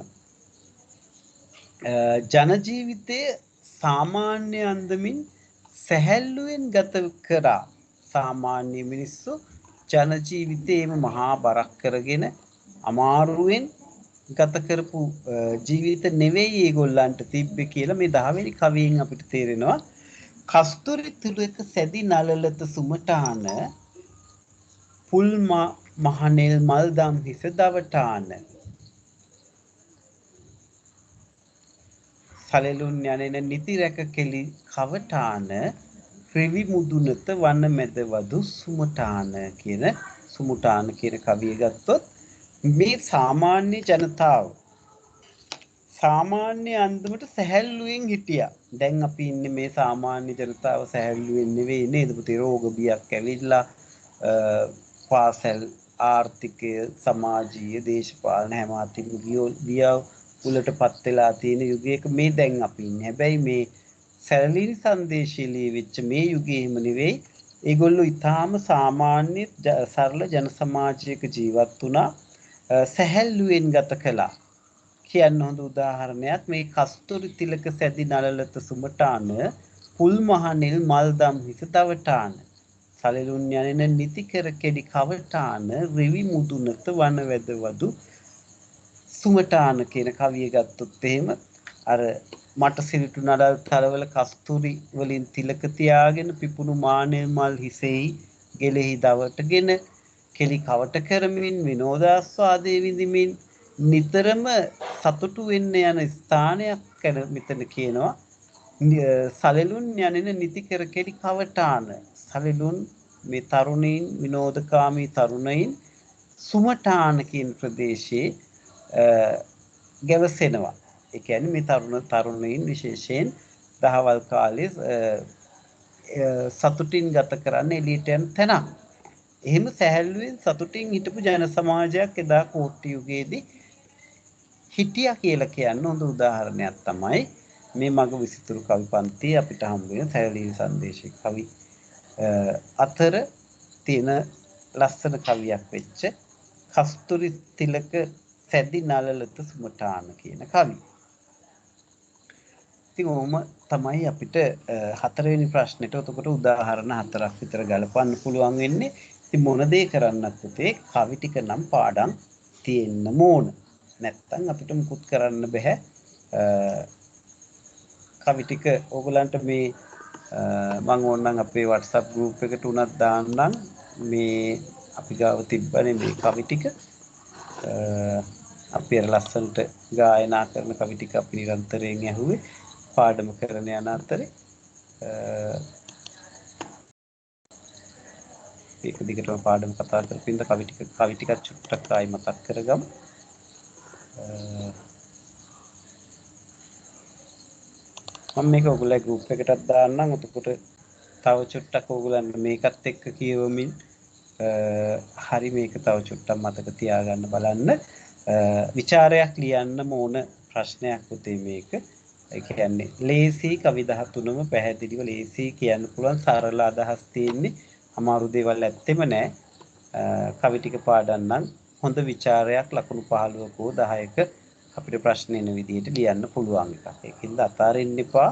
ජන ජීවිතයේ සාමාන්‍ය අන්දමින් සැහැල්ලුවෙන් ගත කරා සාමාන්‍ය මිනිස්සු ජන ජීවිතේම මහා බරක් කරගෙන අමාරුවෙන් ගත කරපු ජීවිත නෙවෙයි ඒගොල්ලන්ට තිබ්බේ කියලා මේ 10 වෙනි කවියෙන් අපිට තේරෙනවා. කස්තුරි තුලක සැදි නලලත සුමටාන පුල් මහනෙල් මල්දම් හිස දවටාන සලෙලුන් යනෙන නිති රැක කෙලි කවටාන රිවි මුදුනත වන මැද වදු සුමටාන කියන සුමුටාන කියන කවිය ගත්තොත් මේ සාමාන්‍ය ජනතාව සාමාන්‍ය අන්දමට සැහැල්ලුවෙන් හිටියා. දැන් අපි ඉන්නේ මේ සාමාන්‍ය ජනතාව සැහැල්ලුවෙන් නෙවෙයි නේද පුතේ? රෝග බියක් ඇවිල්ලා පාසල් ආර්ථිකය සමාජීය දේශපාලන හැම අතින්ම ගියා උලටපත් වෙලා තියෙන යුගයක මේ දැන් අපි ඉන්නේ. හැබැයි මේ සැලලිනි සංදේශය ලියවිච්ච මේ යුගයේ එහෙම නෙවෙයි. ඒගොල්ලෝ ඊටාම සාමාන්‍ය සරල ජන සමාජයක ජීවත් වුණා. සැහැල්ලුවෙන් ගත කළා. කියන්න හොඳ උදාහරණයක් මේ කස්තුරි තිලක සැදි නලලත සුමටාන පුල් මහනෙල් මල්දම් හිස දවටාන සලෙලුන් යනෙන නිති කර කෙඩි කවටාන රිවි මුදුනත වන වැද වදු සුමටාන කියන කවිය ගත්තොත් එහෙම අර මට සිරිටු නඩල් තරවල කස්තුරි වලින් තිලක තියාගෙන පිපුණු මානෙල් මල් හිසෙහි ගෙලෙහි දවටගෙන කෙලි කවට කරමින් විනෝදාස්වාදයේ විඳිමින් නිතරම සතුටු වෙන්න යන ස්ථානයක් ගැන මෙතන කියනවා. සලෙලුන් යනෙන නිති කර කෙලි කවටාන සලෙලුන් මේ තරුණයින් විනෝදකාමී තරුණයින් සුමටාන කියන ප්‍රදේශයේ ගැවසෙනවා. ඒ කියන්නේ මේ තරුණයින් විශේෂයෙන් දහවල් කාලේ සතුටින් ගත කරන්න එළියට යන තැනක්. එහෙම සැහැල්ලුවෙන් සතුටින් හිටපු ජන සමාජයක් එදා කෝට්ටි යුගයේදී හිටියා කියලා කියන්න හොඳ උදාහරණයක් තමයි මේ මග විසිතුරු කවි පන්තිය අපිට හම්බ වෙන සැලී සංදේශී කවි අතර තියෙන ලස්සන කවියක් වෙච්ච කස්තුරි තිලක සැදි නලලත සුමටාන කියන කවි. ඉතින් ඕම තමයි අපිට හතරවෙනි ප්‍රශ්නෙට උතකොට උදාහරණ හතරක් විතර ගලපන්න පුළුවන් වෙන්නේ. ඉතින් මොන දේ කරන්නත් පුතේ කවි ටික නම් පාඩම් තියෙන්න ඕන. නැත්තම් අපිට මුකුත් කරන්න බෑ. කවි ටික ඕගලන්ට මේ මම ඕනනම් අපේ WhatsApp group එකට උනත් දාන්නම්. මේ අපි ගාව තිබ්බනේ මේ කවි ටික. අපි අර ලස්සනට ගායනා කරන කවි ටික අපි නිරන්තරයෙන් ඇහුවේ පාඩම කරන යන අතරේ ඒක දිගටම පාඩම කතා කරපින්ද කවි ටිකක් චුට්ටක් ආයි මතක් කරගමු. මම මේක ඔයගොල්ලෝ group එකටත් දාන්නම්. එතකොට තව චුට්ටක් ඔයගොල්ලන් මේකත් එක්ක කියවමින් හරි මේක තව චුට්ටක් මතක තියාගන්න බලන්න. විචාරයක් ලියන්න ඕන ප්‍රශ්නයක් උතේ මේක. ඒ කියන්නේ ලේසි කවි 13ම පැහැදිලිව ලේසි කියන්න පුළුවන් සරල අදහස් තියෙන්නේ. අමාරු දේවල් ඇත්තෙම නැහැ. කවි ටික පාඩම් නම් හොඳ විචාරයක් ලකුණු 15ක 10ක අපිට ප්‍රශ්න එන විදිහට ලියන්න පුළුවන් එකක්. ඒකින්ද අතාරින්න එපා.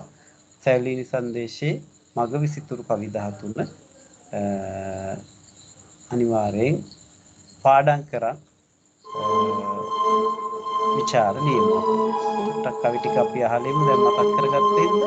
සැලීනි සංදේශයේ මග විසිතුරු කවි 13 අනිවාර්යෙන් පාඩම් කරන් විචාර ලියමු. ටක් කවි ටික අපි අහලෙමු දැන් මතක් කරගත්තෙන්ද?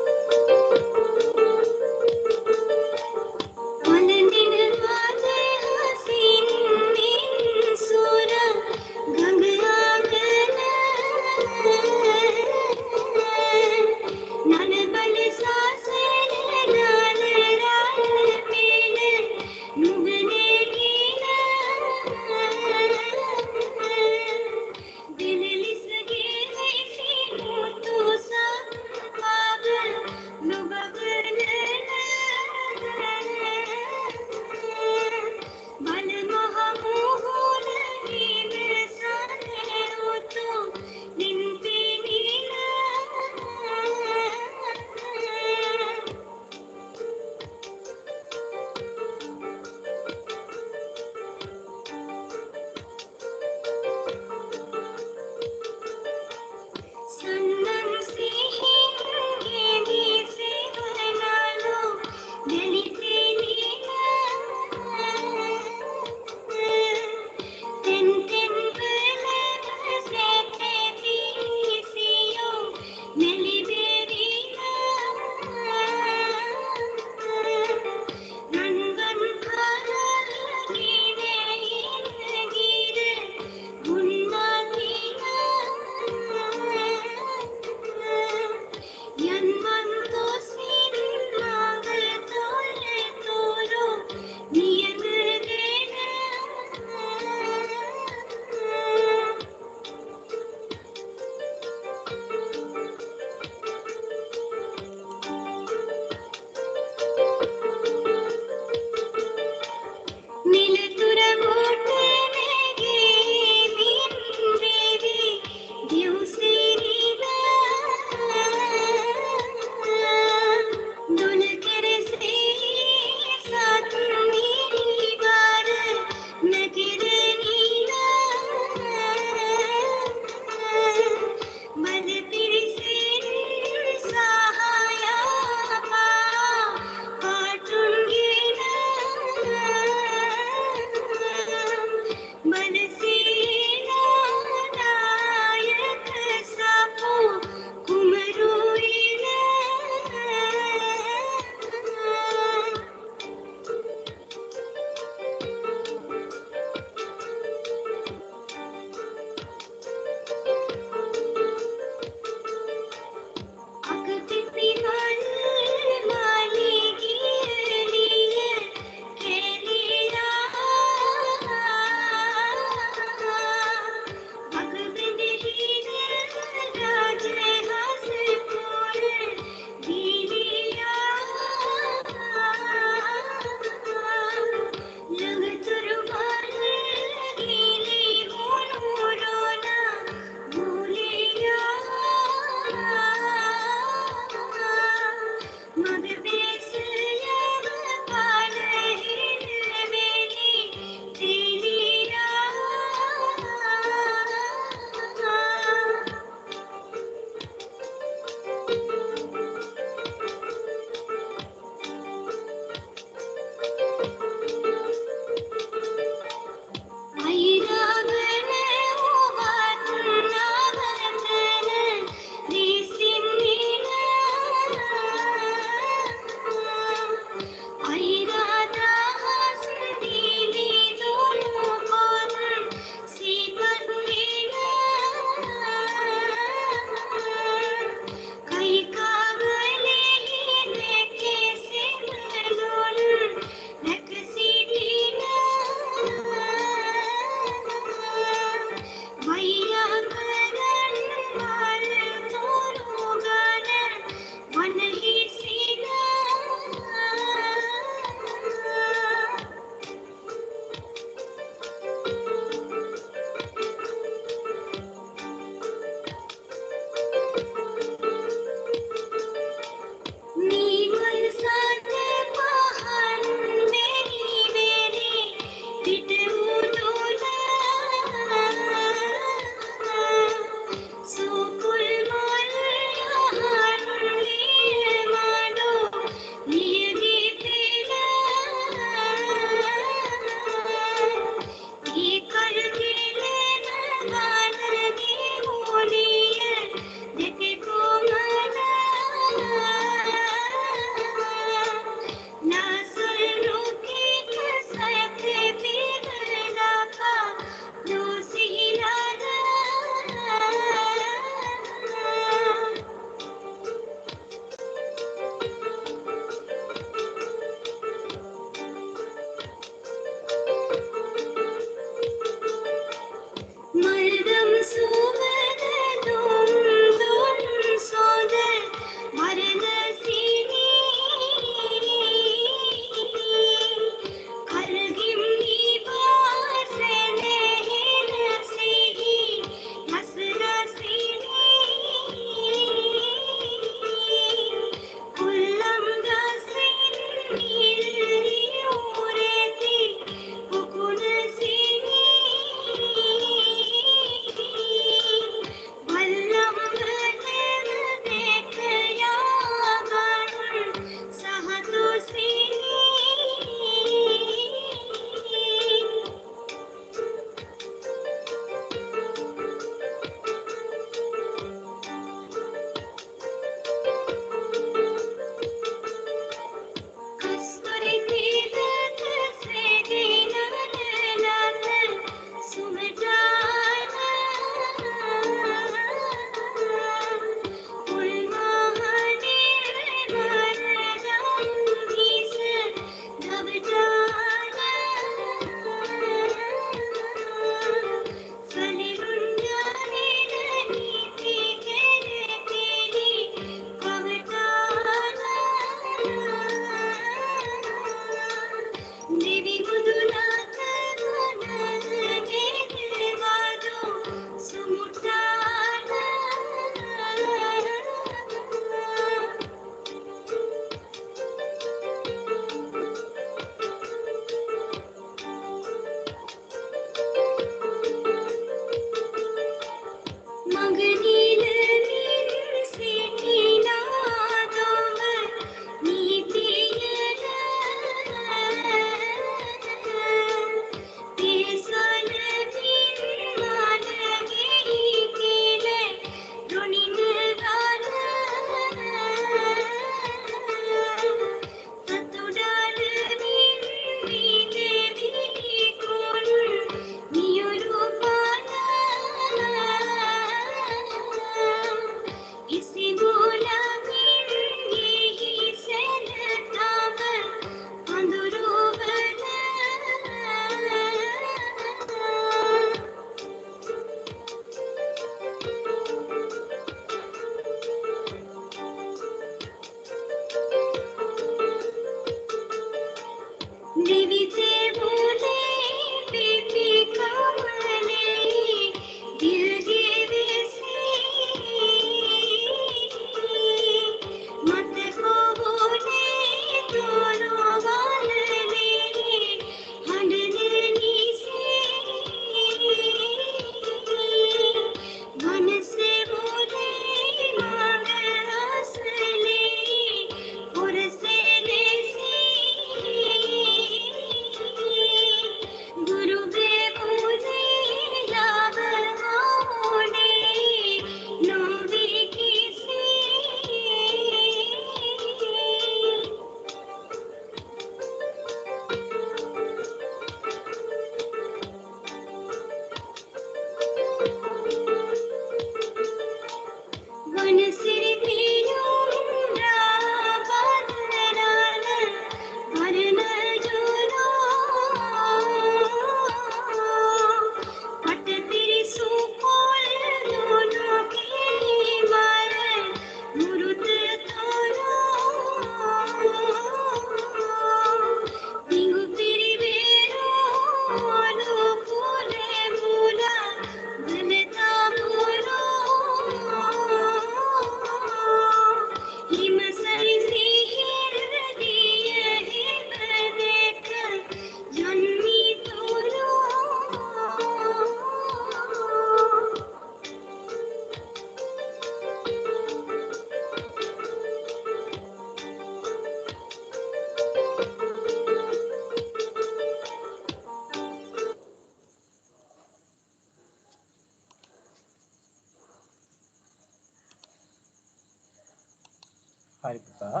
හරි පුතා.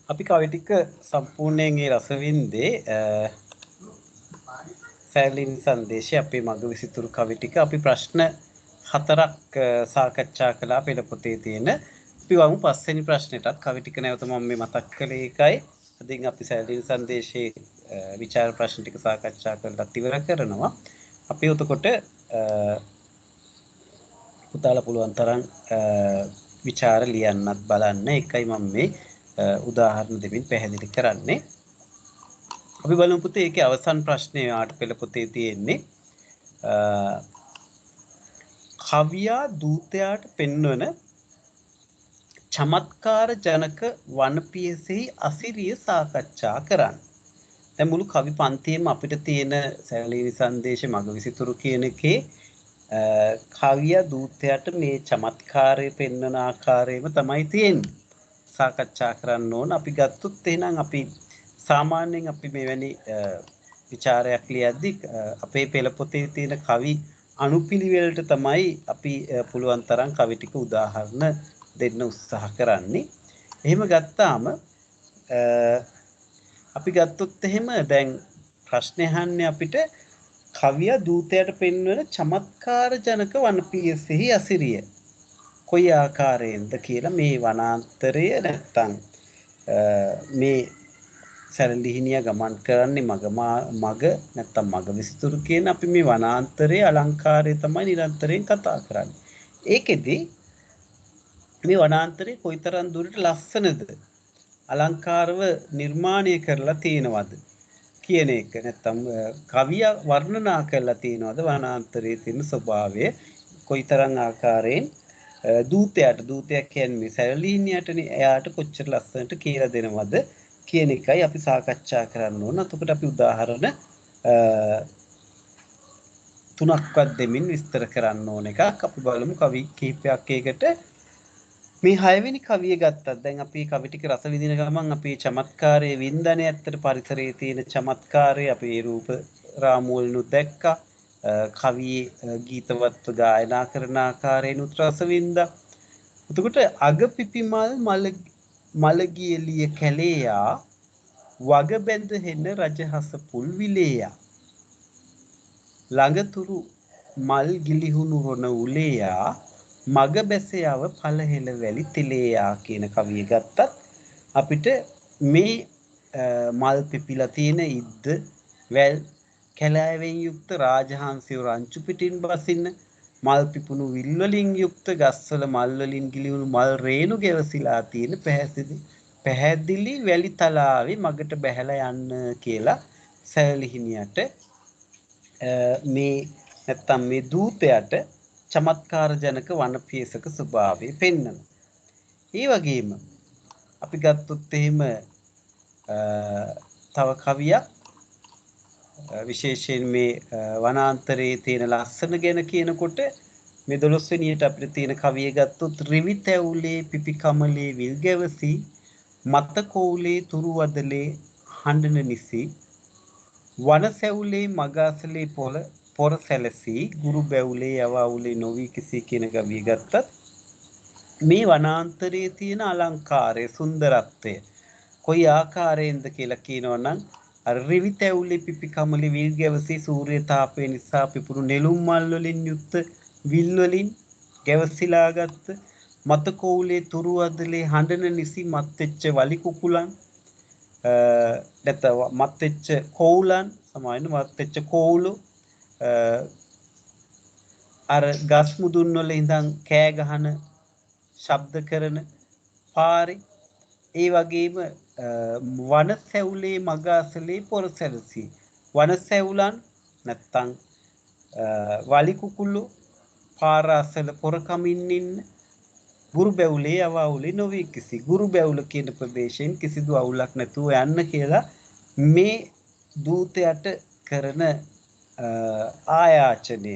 අපි කවි ටික සම්පූර්ණයෙන් ඒ රස වින්දේ සැලීන් සංදේශයේ අපේ මග විසිතුරු කවි ටික අපි ප්‍රශ්න 4ක් සාකච්ඡා කළා පෙළ පොතේ තියෙන. අපි වමු පස්වෙනි ප්‍රශ්නෙටත් කවි ටික නැවත මම මේ මතක් කළේ ඒකයි. අදින් අපි සැලීන් සංදේශයේ විචාර ප්‍රශ්න ටික සාකච්ඡා කරලා ඉවර කරනවා. අපි උතකොට පුතාලා පුළුවන් තරම් විචාර ලියන්නත් බලන්න. ඒකයි මම මේ උදාහරණ දෙමින් පැහැදිලි කරන්නේ. අපි බලමු පුතේ ඒකේ අවසන් ප්‍රශ්නේ ආට පෙළ පොතේ තියෙන්නේ කවියා දූතයාට පෙන්වන චමත්කාර ජනක වනපියසෙහි අසිරිය සාකච්ඡා කරන්න. දැන් මුළු කවි පන්තියේම අපිට තියෙන සැලීනි සංදේශ මග විසිතුරු කියන එකේ කවියා දූතයාට මේ චමත්කාරය පෙන්වන ආකාරයම තමයි තියෙන්නේ. සාකච්ඡා කරන්න ඕන. අපි ගත්තොත් එහෙනම් අපි සාමාන්‍යයෙන් අපි මෙවැනි විචාරයක් ලියද්දී අපේ පෙළ පොතේ තියෙන කවි අනුපිළිවෙලට තමයි අපි පුළුවන් තරම් කවි ටික උදාහරණ දෙන්න උත්සාහ කරන්නේ. එහෙම ගත්තාම අපි ගත්තොත් එහෙම දැන් ප්‍රශ්න අහන්නේ අපිට කවියා දූතයාට පෙන්වන චමත්කාර ජනක වනපියසෙහි අසිරිය කොයි ආකාරයෙන්ද කියලා මේ වනාන්තරය නැත්තම් මේ සැලලිහිණිය ගමන් කරන්නේ මග නැත්තම් මග විසිතුරු කියන අපි මේ වනාන්තරයේ අලංකාරය තමයි නිරන්තරයෙන් කතා කරන්නේ. ඒකෙදි මේ වනාන්තරේ කොයිතරම් දුරට ලස්සනද අලංකාරව නිර්මාණය කරලා තියෙනවද කියන එක නැත්තම් කවිය වර්ණනා කරලා තියෙනවද වනාන්තරයේ තියෙන ස්වභාවය කොයිතරම් ආකාරයෙන් දූතයා කියන්නේ සැලලිහිණියටනේ එයාට කොච්චර ලස්සනට කියලා දෙනවද කියන එකයි අපි සාකච්ඡා කරන්න ඕන. එතකොට අපි උදාහරණ තුනක්වත් දෙමින් විස්තර කරන්න ඕන එකක්. අපි බලමු කවි කිහිපයක් ඒකට. මේ 6 වෙනි කවිය ගත්තත් දැන් අපි කවි ටික රස විඳින ගමන් අපි චමත්කාරයේ වින්දනය ඇත්තට පරිසරයේ තියෙන චමත්කාරය අපි රූප රාමුවලුත් දැක්කා. කවියේ ගීතවත් ගායනා කරන ආකාරයනුත් රස වින්දා. එතකොට අග පිපිමල් මලගියලිය කැලේයා වග බැඳ හෙන රජහස පුල් විලේයා ළඟතුරු මල් ගිලිහුණු රොණ උලේයා මග බැසයව පළහෙල වැලි තිලේයා කියන කවිය ගත්තත් අපිට මේ මල් පිපිලා තියෙන ඉද්ද වැල් කැලෑවෙන් යුක්ත රාජහංසය රංචු පිටින් බසින්න මල් පිපුණු විල් වලින් යුක්ත ගස්වල මල් වලින් ගිලිහුණු මල් රේණු ගැවසිලා තියෙන පැහැදිලි වැලි තලාවේ මගට බැහැලා යන්න කියලා සැලලිහිණියට මේ නැත්තම් මේ දූතයට චමත්කාර ජනක වනපියසක ස්වභාවය පෙන්වනවා. ඒ වගේම අපි ගත්තොත් එහෙම තව කවියක් විශේෂයෙන් මේ වනාන්තරයේ තියෙන ලස්සන ගැන කියනකොට මේ 12 වෙනියට අපිට තියෙන කවිය ගත්තොත් රිවිතැවුලේ පිපි කමලේ විල් ගැවසි මත කෝලේ තුරු වදලේ හඬන නිසි වනසැවුලේ මගාසලේ පොර සැලසී ගුරු බැවුලේ යවවුලේ නොවි කිසි කියන කවිය ගත්තත් මේ වනාන්තරයේ තියෙන අලංකාරය සුන්දරත්වය කොයි ආකාරයෙන්ද කියලා කියනවනම් අර රිවිතැවුලේ පිපි කමලේ විල් ගැවසී සූර්ය තාපය නිසා පිපුණු නෙළුම් මල් වලින් යුක්ත විල් වලින් ගැවසිලා ගත්ත මත කෝලේ තුරු අදලේ හඬන නිසි මත් වෙච්ච වලි කුකුලන් නැත්නම් මත් වෙච්ච කෝලන් සමාන මත් වෙච්ච කෝලු අර ගස් මුදුන් වල ඉඳන් කෑ ගහන ශබ්ද කරන පාරේ ඒ වගේම වනසැවුලේ මගාසලේ පොරසැලසි වනසැවුලන් නැත්තම් වලි කුකුළු පාර අසල පොර කමින් ඉන්න ගුරු බැවුලේ යවවුලේ නොවේ කිසි ගුරු බැවුල කියන ප්‍රදේශයෙන් කිසිදු අවුලක් නැතුව යන්න කියලා මේ දූතයට කරන ආයාචනය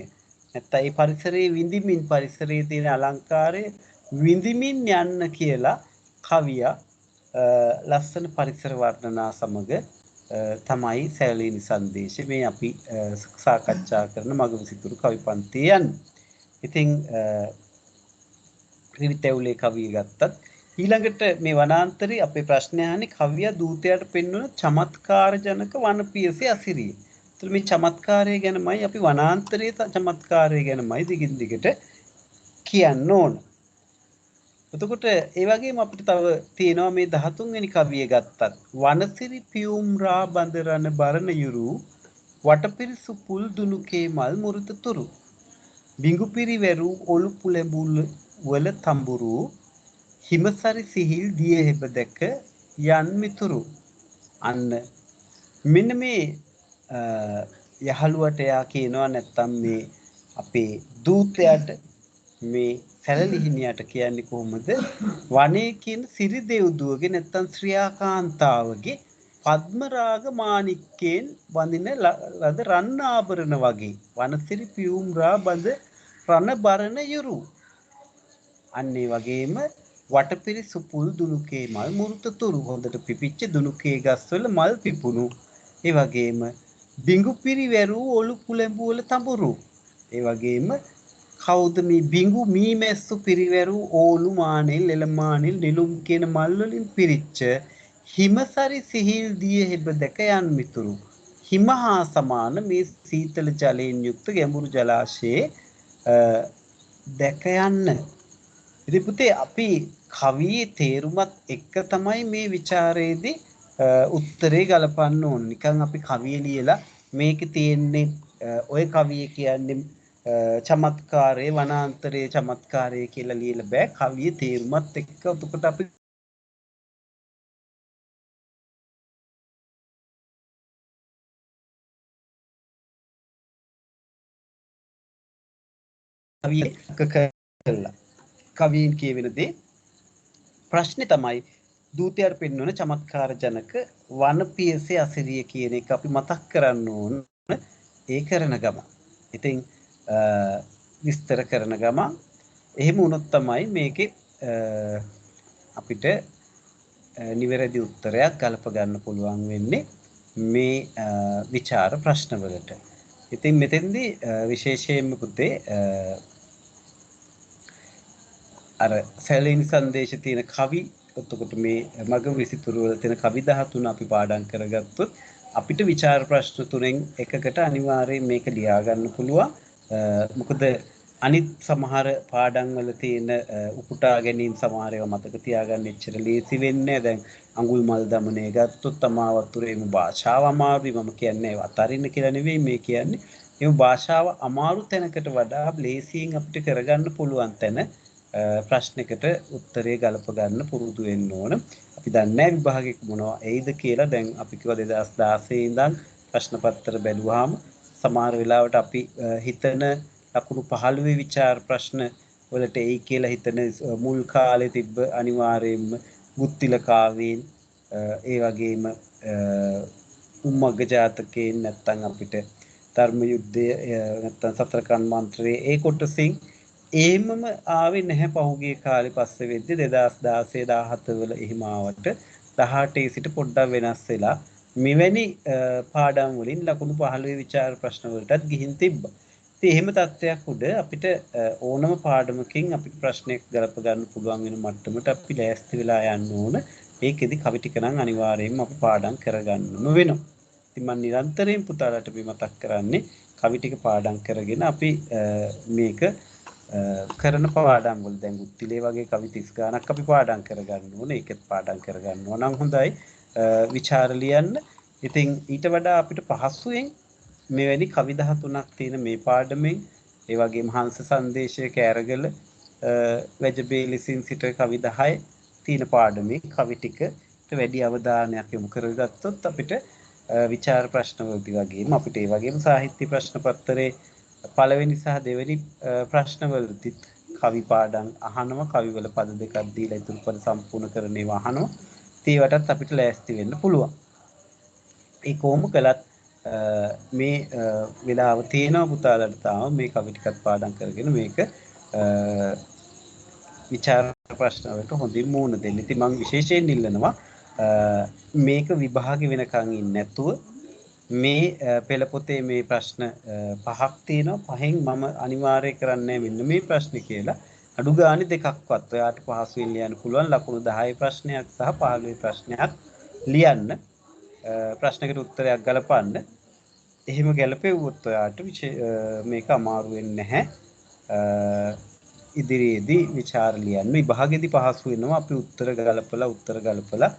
නැත්නම් ඒ පරිසරයේ විඳිමින් පරිසරයේ තියෙන අලංකාරය විඳිමින් යන්න කියලා කවියා ලස්සන පරිසර වර්ණනා සමග තමයි සැලලිහිණි සංදේශය මේ අපි සාකච්ඡා කරන මගවිසිතුරු කවි පන්තියේ යන්නේ. ඉතින් රිවිතැවුලේ කවිය ගත්තත් ඊළඟට මේ වනාන්තරේ අපේ ප්‍රශ්නය අහන්නේ කවිය දූතයාට පෙන්වන චමත්කාර ජනක වනපියසේ අසිරිය. ඒතර මේ චමත්කාරය ගැනමයි අපි වනාන්තරයේ චමත්කාරය ගැනමයි දිගින් දිගට කියන්න ඕන. එතකොට ඒ වගේම අපිට තව තියෙනවා මේ 13 වෙනි කවිය ගත්තත් වනසිරි පියුම් රා බඳරන බරණ යුරු වටපිරිසු පුල් දුනුකේ මල් මුරුත තුරු බිඟුපිරි වැරු ඔලු පුලඹුල් වල තඹුරු හිමසරි සිහිල් දිය හෙබ දැක යන් මිතුරු අන්න මෙන්න මේ යහළුවට යා කියනවා නැත්තම් මේ අපේ දූතයාට මේ සැලලිහිණියට කියන්නේ කොහොමද වනයේ කියන සිරි දෙව්දුවගේ නැත්තම් ශ්‍රියාකාන්තාවගේ පද්ම රාග මාණික්කයෙන් වඳින ලද රන් ආභරණ වගේ වනසිරි පියුම් රා බඳ රණ බරණ යුරු අන්න ඒ වගේම වටපිරිසු පුල් දුනුකේ මල් මුරුත තුරු හොඳට පිපිච්ච දුනුකේ ගස්වල මල් පිපුණු ඒ වගේම බිඟුපිරි වැරු ඔලු පුලඹු වල තඹුරු ඒ වගේම කවුද මේ බිඟු මීමැස්සු පිරිවැරු ඕලු මානෙල් එළමානෙල් නෙළුම් කියන මල් වලින් පිරිච්ච හිමසරි සිහිල් දිය හෙබ දැක යන් මිතුරු හිම හා සමාන මේ සීතල ජලයෙන් යුක්ත ගැඹුරු ජලාශයේ දැක යන්න. ඉතින් පුතේ අපි කවියේ තේරුමත් එක්ක තමයි මේ ਵਿਚාරයේදී උත්තරේ ගලපන්න ඕන. නිකන් අපි කවිය ලියලා මේකේ තියෙන්නේ ඔය කවිය කියන්නේ චමත්කාරයේ වනාන්තරයේ චමත්කාරයේ කියලා ලියලා බෑ. කවියේ තේරුමත් එක්ක උතකට අපි කවිය කළා. කවියෙන් කියවෙන දේ ප්‍රශ්නේ තමයි දූතයාට පෙන්වන චමත්කාර ජනක වනපියසේ අසිරිය කියන එක අපි මතක් කරන්න ඕන ඒ කරන ගම. ඉතින් විස්තර කරන ගම එහෙම වුණොත් තමයි මේකේ අපිට නිවැරදි උත්තරයක් ගලප ගන්න පුළුවන් වෙන්නේ මේ විචාර ප්‍රශ්නවලට. ඉතින් මෙතෙන්දී විශේෂයෙන්ම පුතේ අර සැලෙන් සංදේශ තියෙන කවි එතකොට මේ මග විසිතුරු වල තියෙන කවි 13 අපි පාඩම් කරගත්තොත් අපිට විචාර ප්‍රශ්න තුනෙන් එකකට අනිවාර්යයෙන් මේක ලියා ගන්න පුළුවන්. මොකද අනිත් සමහර පාඩම් වල තියෙන උපුටා ගැනීම සමහර ඒවා මතක තියාගන්න එච්චර ලේසි වෙන්නේ නැහැ. දැන් අඟුල් මල් දමනය ගත්තොත් තමා වතුරේම භාෂාව අමාරුයි. මම කියන්නේ අතරින්න කියලා නෙවෙයි මේ කියන්නේ. මේ භාෂාව අමාරු තැනකට වඩා ලේසියෙන් අපිට කරගන්න පුළුවන් තැන ප්‍රශ්නයකට උත්තරේ ගලප ගන්න පුරුදු වෙන්න ඕන. අපි දන්නේ නැහැ විභාගෙක මොනවා එයිද කියලා. දැන් අපි කිව්වා 2016 ඉඳන් ප්‍රශ්න පත්‍ර බැලුවාම සමහර වෙලාවට අපි හිතන ලකුණු 15 විචාර ප්‍රශ්න වලට එයි කියලා හිතන මුල් කාලේ තිබ්බ අනිවාර්යයෙන්ම ගුත්තිල කාව්‍යයෙන් ඒ වගේම උම්මග්ග ජාතකයෙන් නැත්තම් අපිට ධර්ම යුද්ධය නැත්තම් සතරකන් මන්ත්‍රයේ ඒ කොටසින් එහෙමම ආවේ නැහැ පහුගිය කාලේ පස්සේ වෙද්දි 2016 17 වල එහෙම ආවට 18 සිට පොඩ්ඩක් වෙනස් වෙලා මෙවැනි පාඩම් වලින් ලකුණු 15 විචාර ප්‍රශ්න වලටත් ගිහින් තිබ්බා. ඉතින් එහෙම තත්ත්වයක් උඩ අපිට ඕනම පාඩමකින් අපිට ප්‍රශ්නයක් ගලප ගන්න පුළුවන් වෙන මට්ටමට අපි ලෑස්ති වෙලා යන්න ඕන. ඒකෙදි කවි ටික නම් අනිවාර්යයෙන්ම අපි පාඩම් කරගන්නම වෙනවා. ඉතින් මම නිරන්තරයෙන් පුතාලට මේ මතක් කරන්නේ කවි ටික පාඩම් කරගෙන අපි මේක කරන පාඩම් වල දැන් උත්තිලේ වගේ කවි 30 ගාණක් අපි පාඩම් කරගන්න ඕනේ. ඒකත් පාඩම් කරගන්න ඕන නම් හොඳයි. විචාර ලියන්න. ඉතින් ඊට වඩා අපිට පහසුවෙන් මෙවැනි කවි 13ක් තියෙන මේ පාඩමෙන් ඒ වගේම හංස සංදේශය කෑරගල වැජබේලිසින් සිට කවි 10 තියෙන පාඩමේ කවි ටිකට වැඩි අවධානයක් යොමු කරගත්තොත් අපිට විචාර ප්‍රශ්න වලදී වගේම අපිට ඒ වගේම සාහිත්‍ය ප්‍රශ්න පත්‍රයේ පළවෙනි සහ දෙවෙනි ප්‍රශ්නවලදී කවි පාඩම් අහනවා. කවිවල පද දෙකක් දීලා ඉතුරු පද සම්පූර්ණ කරන ඒවා අහනවා. ඒවටත් අපිට ලෑස්ති වෙන්න පුළුවන්. ඒ කොහොම කළත් මේ වෙලාව තියෙනවා පුතාලට තාම මේ කවි ටිකත් පාඩම් කරගෙන මේක විචාර ප්‍රශ්න වලට හොඳින් මුහුණ දෙන්න. ඉතින් මම විශේෂයෙන් ඉල්ලනවා මේක විභාගෙ වෙනකන් ඉන්නේ නැතුව මේ පෙළ පොතේ මේ ප්‍රශ්න පහක් තියෙනවා. පහෙන් මම අනිවාර්ය කරන්නේ මෙන්න මේ ප්‍රශ්නේ කියලා. අඩු ගානේ දෙකක්වත් ඔයාට පහසුවෙන් ලියන්න පුළුවන්. ලකුණු 10 ප්‍රශ්නයක් සහ 15 ප්‍රශ්නයක් ලියන්න. ප්‍රශ්නකට උත්තරයක් ගලපන්න. එහෙම ගැලපෙව්වොත් ඔයාට මේක අමාරු වෙන්නේ නැහැ. ඉදිරියේදී විචාර ලියන්න විභාගෙදී පහසු වෙනවා. අපි උත්තර ගලපලා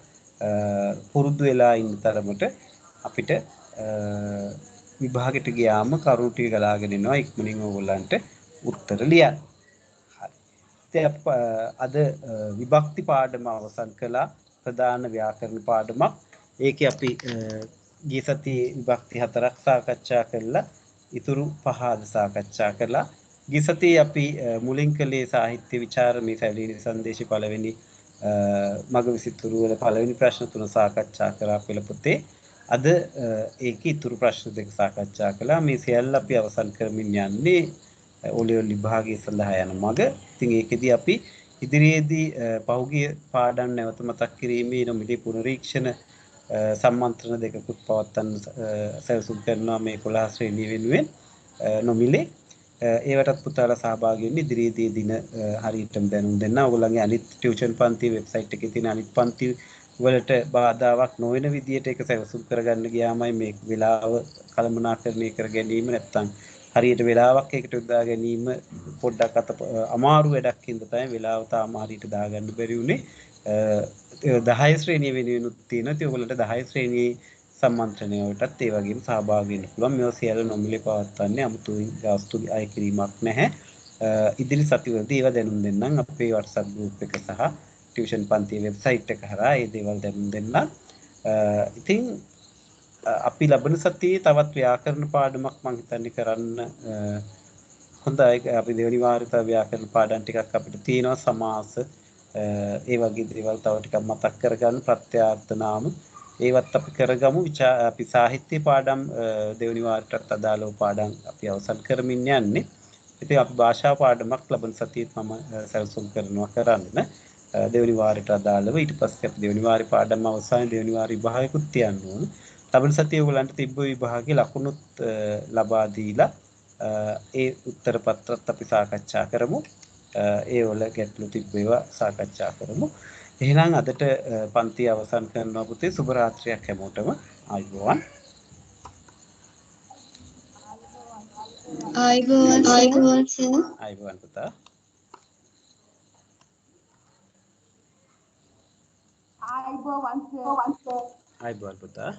පුරුදු වෙලා ඉන්න තරමට අපිට විභාගෙට ගියාම කරුණු ටික ගලාගෙන එනවා. ඉක්මනින් ඕගොල්ලන්ට උත්තර ලියන්න. හරි. ඉතින් අද විභක්ති පාඩම අවසන් කළා. ප්‍රධාන ව්‍යාකරණ පාඩමක්. ඒකේ අපි ගිය සතියේ විභක්ති 4ක් සාකච්ඡා කළා. ඉතුරු 5 අද සාකච්ඡා කළා. ගිය සතියේ අපි මුලින් කළේ සාහිත්‍ය විචාර මේ සැලීනි සංදේශي පළවෙනි මග විසිතුරු වල පළවෙනි ප්‍රශ්න තුන සාකච්ඡා කරා පෙළ පොතේ. අද ඒකේ ඉතුරු ප්‍රශ්න දෙක සාකච්ඡා කළා. මේ සියල්ල අපි අවසන් කරමින් යන්නේ ඔලියෝ විභාගයේ සඳහා යන මග. ඉතින් ඒකෙදී අපි ඉදිරියේදී පහුගිය පාඩම් නැවත මතක් කිරීමේ නොමිලේ පුනරීක්ෂණ සම්මන්ත්‍රණ දෙකකුත් පවත්වන්න සැලසුම් කරනවා මේ 11 ශ්‍රේණිය වෙනුවෙන් නොමිලේ. ඒවටත් පුතාලා සහභාගී වෙන්න ඉදිරියේදී දින හරියටම දැනුම් දෙන්න. ඔයගොල්ලන්ගේ අනිත් ටියුෂන් පන්ති වෙබ්සයිට් එකේ තියෙන අනිත් පන්ති වලට බාධාවක් නොවන විදියට ඒක සැලසුම් කරගන්න ගියාමයි මේ වෙලාව කළමනාකරණය කර ගැනීම නැත්තම් හරියට වෙලාවක් ඒකට යොදා ගැනීම පොඩ්ඩක් අමාරු වැඩක් හින්දා තමයි වෙලාව තාම හරියට දාගන්න බැරි වුනේ. 10 ශ්‍රේණිය වෙනුවෙනුත් තියෙනවා. ඉතින් ඔයගොල්ලන්ට 10 ශ්‍රේණියේ සම්මන්ත්‍රණය වලටත් ඒ වගේම සහභාගී වෙන්න පුළුවන්. මේවා සියල්ල නොමිලේ පවත්වන්නේ අමුතුවෙන් ගාස්තු අය කිරීමක් නැහැ. ඉදිරි සතිවලදී ඒවා දැනුම් දෙන්නම් අපේ WhatsApp group එක සහ ටියුෂන් පන්තියේ වෙබ්සයිට් එක හරහා මේ දේවල් දැනුම් දෙන්නම්. ඉතින් අපි ලබන සතියේ තවත් ව්‍යාකරණ පාඩමක් මම හිතන්නේ කරන්න හොඳයි අපි දෙවෙනි වාරයට ව්‍යාකරණ පාඩම් ටිකක් අපිට තියෙනවා සමාස ඒ වගේ දේවල් තව ටිකක් මතක් කරගන්න ප්‍රත්‍යාර්ථ නාම ඒවත් අපි කරගමු අපි සාහිත්‍ය පාඩම් දෙවෙනි වාරයටත් අදාළව පාඩම් අපි අවසන් කරමින් යන්නේ. ඉතින් අපි භාෂා පාඩමක් ලබන සතියේත් මම සැලසුම් කරනවා කරන්න දෙවෙනි වාරයට අදාළව ඊට පස්සේ අපි දෙවෙනි වාරේ පාඩම් අවසානයේ දෙවෙනි වාරේ විභාගයකුත් තියන්න ඕන. ලබන සතියේ ඔයගලන්ට තිබ්බ විභාගේ ලකුණුත් ලබා දීලා ඒ උත්තර පත්‍රත් අපි සාකච්ඡා කරමු. ඒ වල ගැටලු තිබ්බ ඒවා සාකච්ඡා කරමු. එහෙනම් අදට පන්ති අවසන් කරනවා පුතේ සුබ රාත්‍රියක් හැමෝටම ආයුබෝවන්. ආයුබෝවන් සර්. ආයුබෝවන් පුතා. ආයුබෝවන් සර්. ආයුබෝවන් පුතා.